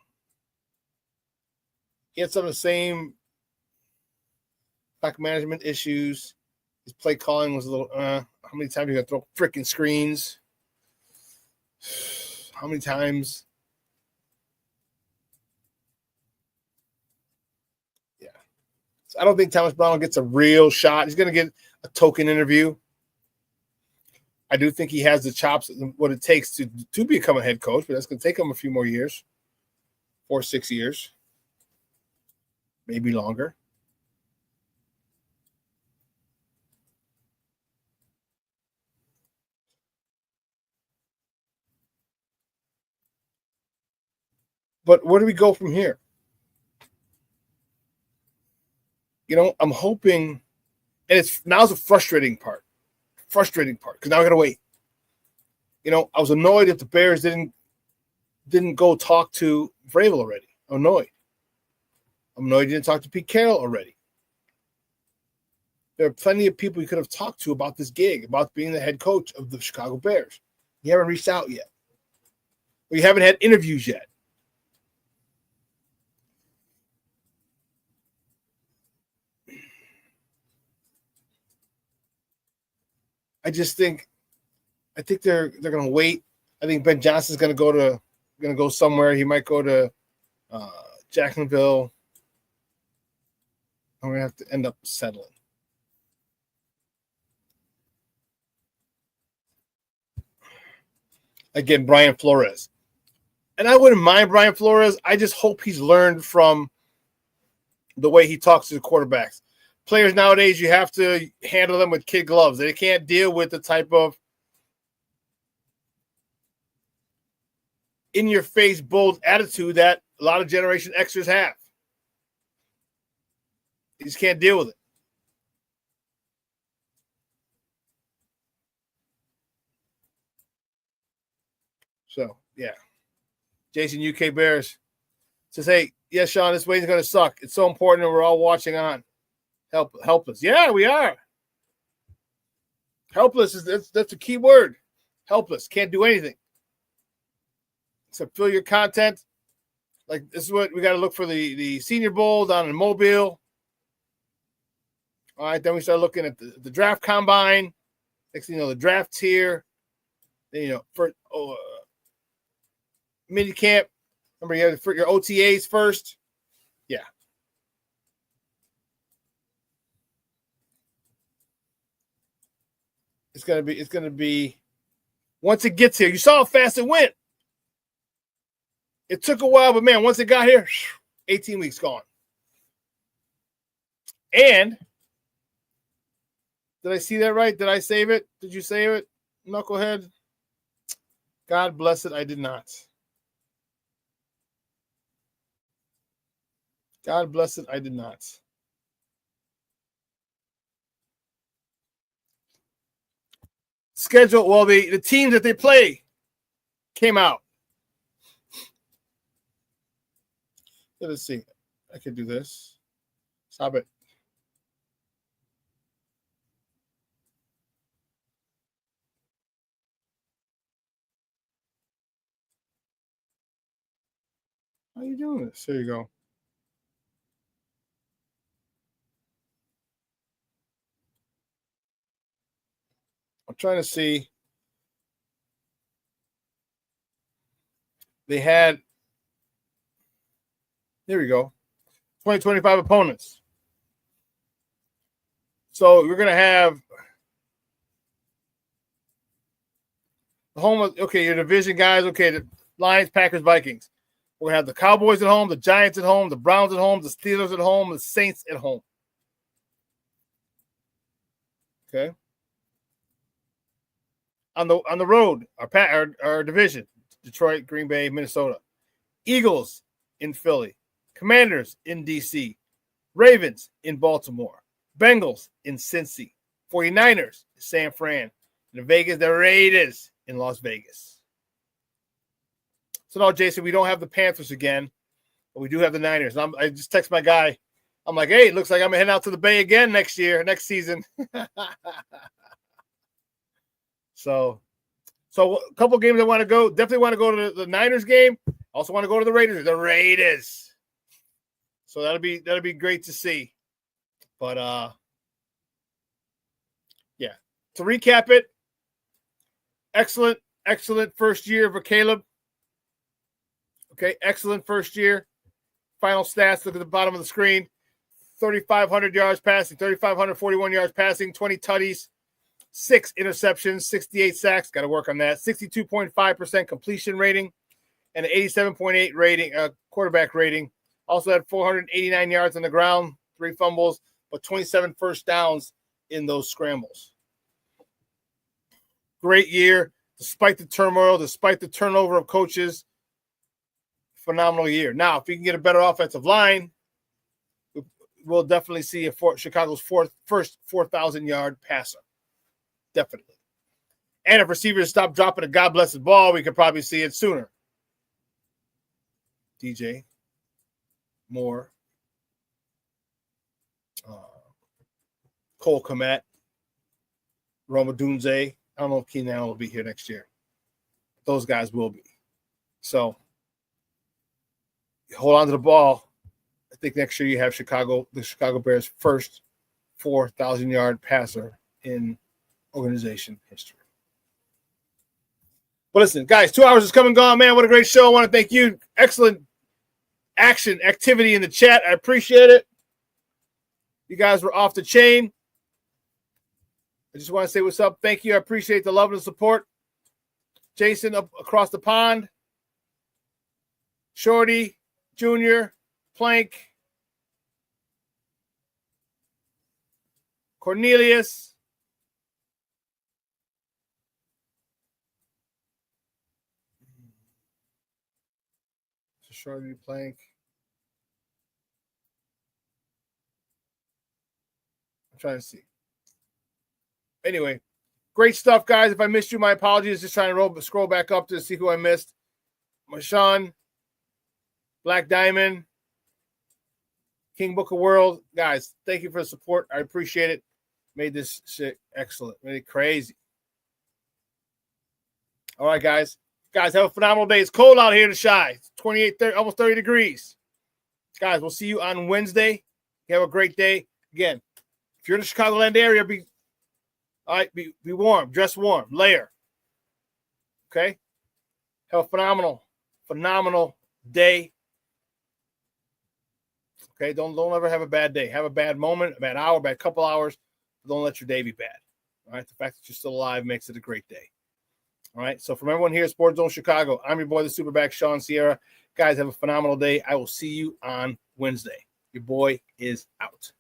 He had some of the same clock management issues. His play calling was a little. How many times you got to throw freaking screens? How many times? Yeah. So I don't think Thomas Brown gets a real shot. He's going to get a token interview. I do think he has the chops, what it takes to become a head coach, but that's going to take him a few more years, 4 or 6 years, maybe longer. But where do we go from here? I'm hoping, and now's the frustrating part, because now I got to wait. I was annoyed if the Bears didn't go talk to Vrabel already. I'm annoyed he didn't talk to Pete Carroll already. There are plenty of people you could have talked to about this gig, about being the head coach of the Chicago Bears. You haven't reached out yet. Or you haven't had interviews yet. I think they're going to wait. I think Ben Johnson's going to go somewhere. He might go to Jacksonville. I'm going to have to end up settling. Again, Brian Flores. And I wouldn't mind Brian Flores. I just hope he's learned from the way he talks to the quarterbacks. Players nowadays, you have to handle them with kid gloves. They can't deal with the type of in-your-face, bold attitude that a lot of Generation Xers have. You just can't deal with it. So, yeah. Jason, UK Bears says, hey, yes, Shawn, this waiting's going to suck. It's so important that we're all watching on. Helpless. Yeah, we are. Helpless that's a key word. Helpless. Can't do anything. So fill your content. Like this is what we got to look for the Senior Bowl down in Mobile. All right, then we start looking at the draft combine. Next thing you know, the draft's here. Then for mini camp. Remember, you have your OTAs first. Yeah. It's gonna be once it gets here. You saw how fast it went. It took a while, but man, once it got here, 18 weeks gone. And did I see that right? Did I save it? Did you save it, knucklehead? God bless it, I did not. God bless it, I did not. Schedule, well, the teams that they play came out. Let's see. I could do this. Stop it. How are you doing this? There you go. I'm trying to see. They had, there we go, 2025 opponents. So we're going to have the home of, okay, your division guys, okay, the Lions, Packers, Vikings. We're going to have the Cowboys at home, the Giants at home, the Browns at home, the Steelers at home, the Saints at home. Okay. On the road, our division, Detroit, Green Bay, Minnesota. Eagles in Philly. Commanders in D.C. Ravens in Baltimore. Bengals in Cincy. 49ers in San Fran. And the Raiders in Las Vegas. So now, Jason, we don't have the Panthers again, but we do have the Niners. And I just text my guy. I'm like, hey, it looks like I'm heading out to the Bay again next season. So a couple games I want to go. Definitely want to go to the Niners game. Also want to go to the Raiders. The Raiders. So that'll be great to see. But yeah. To recap it, excellent first year for Caleb. Okay, excellent first year. Final stats, look at the bottom of the screen. 3,500 yards passing, 3,541 yards passing, 20 tutties, 6 interceptions, 68 sacks. Got to work on that. 62.5% completion rating and an 87.8 rating, quarterback rating. Also had 489 yards on the ground, 3 fumbles, but 27 first downs in those scrambles. Great year, despite the turmoil, despite the turnover of coaches. Phenomenal year. Now, if we can get a better offensive line, we'll definitely see Chicago's first 4,000-yard passer. Definitely. And if receivers stop dropping a God-blessed ball, we could probably see it sooner. DJ Moore, Cole Kmet, Roma Dunze. I don't know if Keenan Allen will be here next year. Those guys will be. So hold on to the ball. I think next year you have the Chicago Bears' first 4,000-yard passer in organization history. But listen, guys, 2 hours is come and gone, man. What a great show. I want to thank you. Excellent activity in the chat. I appreciate it. You guys were off the chain. I just want to say what's up. Thank you. I appreciate the love and the support. Jason up across the pond. Shorty, Junior, Plank, Cornelius, Shorty, Plank. I'm trying to see. Anyway, great stuff, guys. If I missed you, my apologies. Just trying to scroll back up to see who I missed. Shawn, Black Diamond, King Book of World. Guys, thank you for the support. I appreciate it. Made this shit excellent. Made it crazy. All right, guys. Guys, have a phenomenal day. It's cold out here in the Chi. It's 28, 30, almost 30 degrees. Guys, we'll see you on Wednesday. You have a great day. Again, if you're in the Chicagoland area, be warm. Dress warm. Layer. Okay? Have a phenomenal day. Okay? Don't ever have a bad day. Have a bad moment, a bad hour, a bad couple hours. Don't let your day be bad. All right? The fact that you're still alive makes it a great day. All right? So from everyone here at Sports Zone Chicago, I'm your boy, the SuperBack, Shawn Sierra. Guys, have a phenomenal day. I will see you on Wednesday. Your boy is out.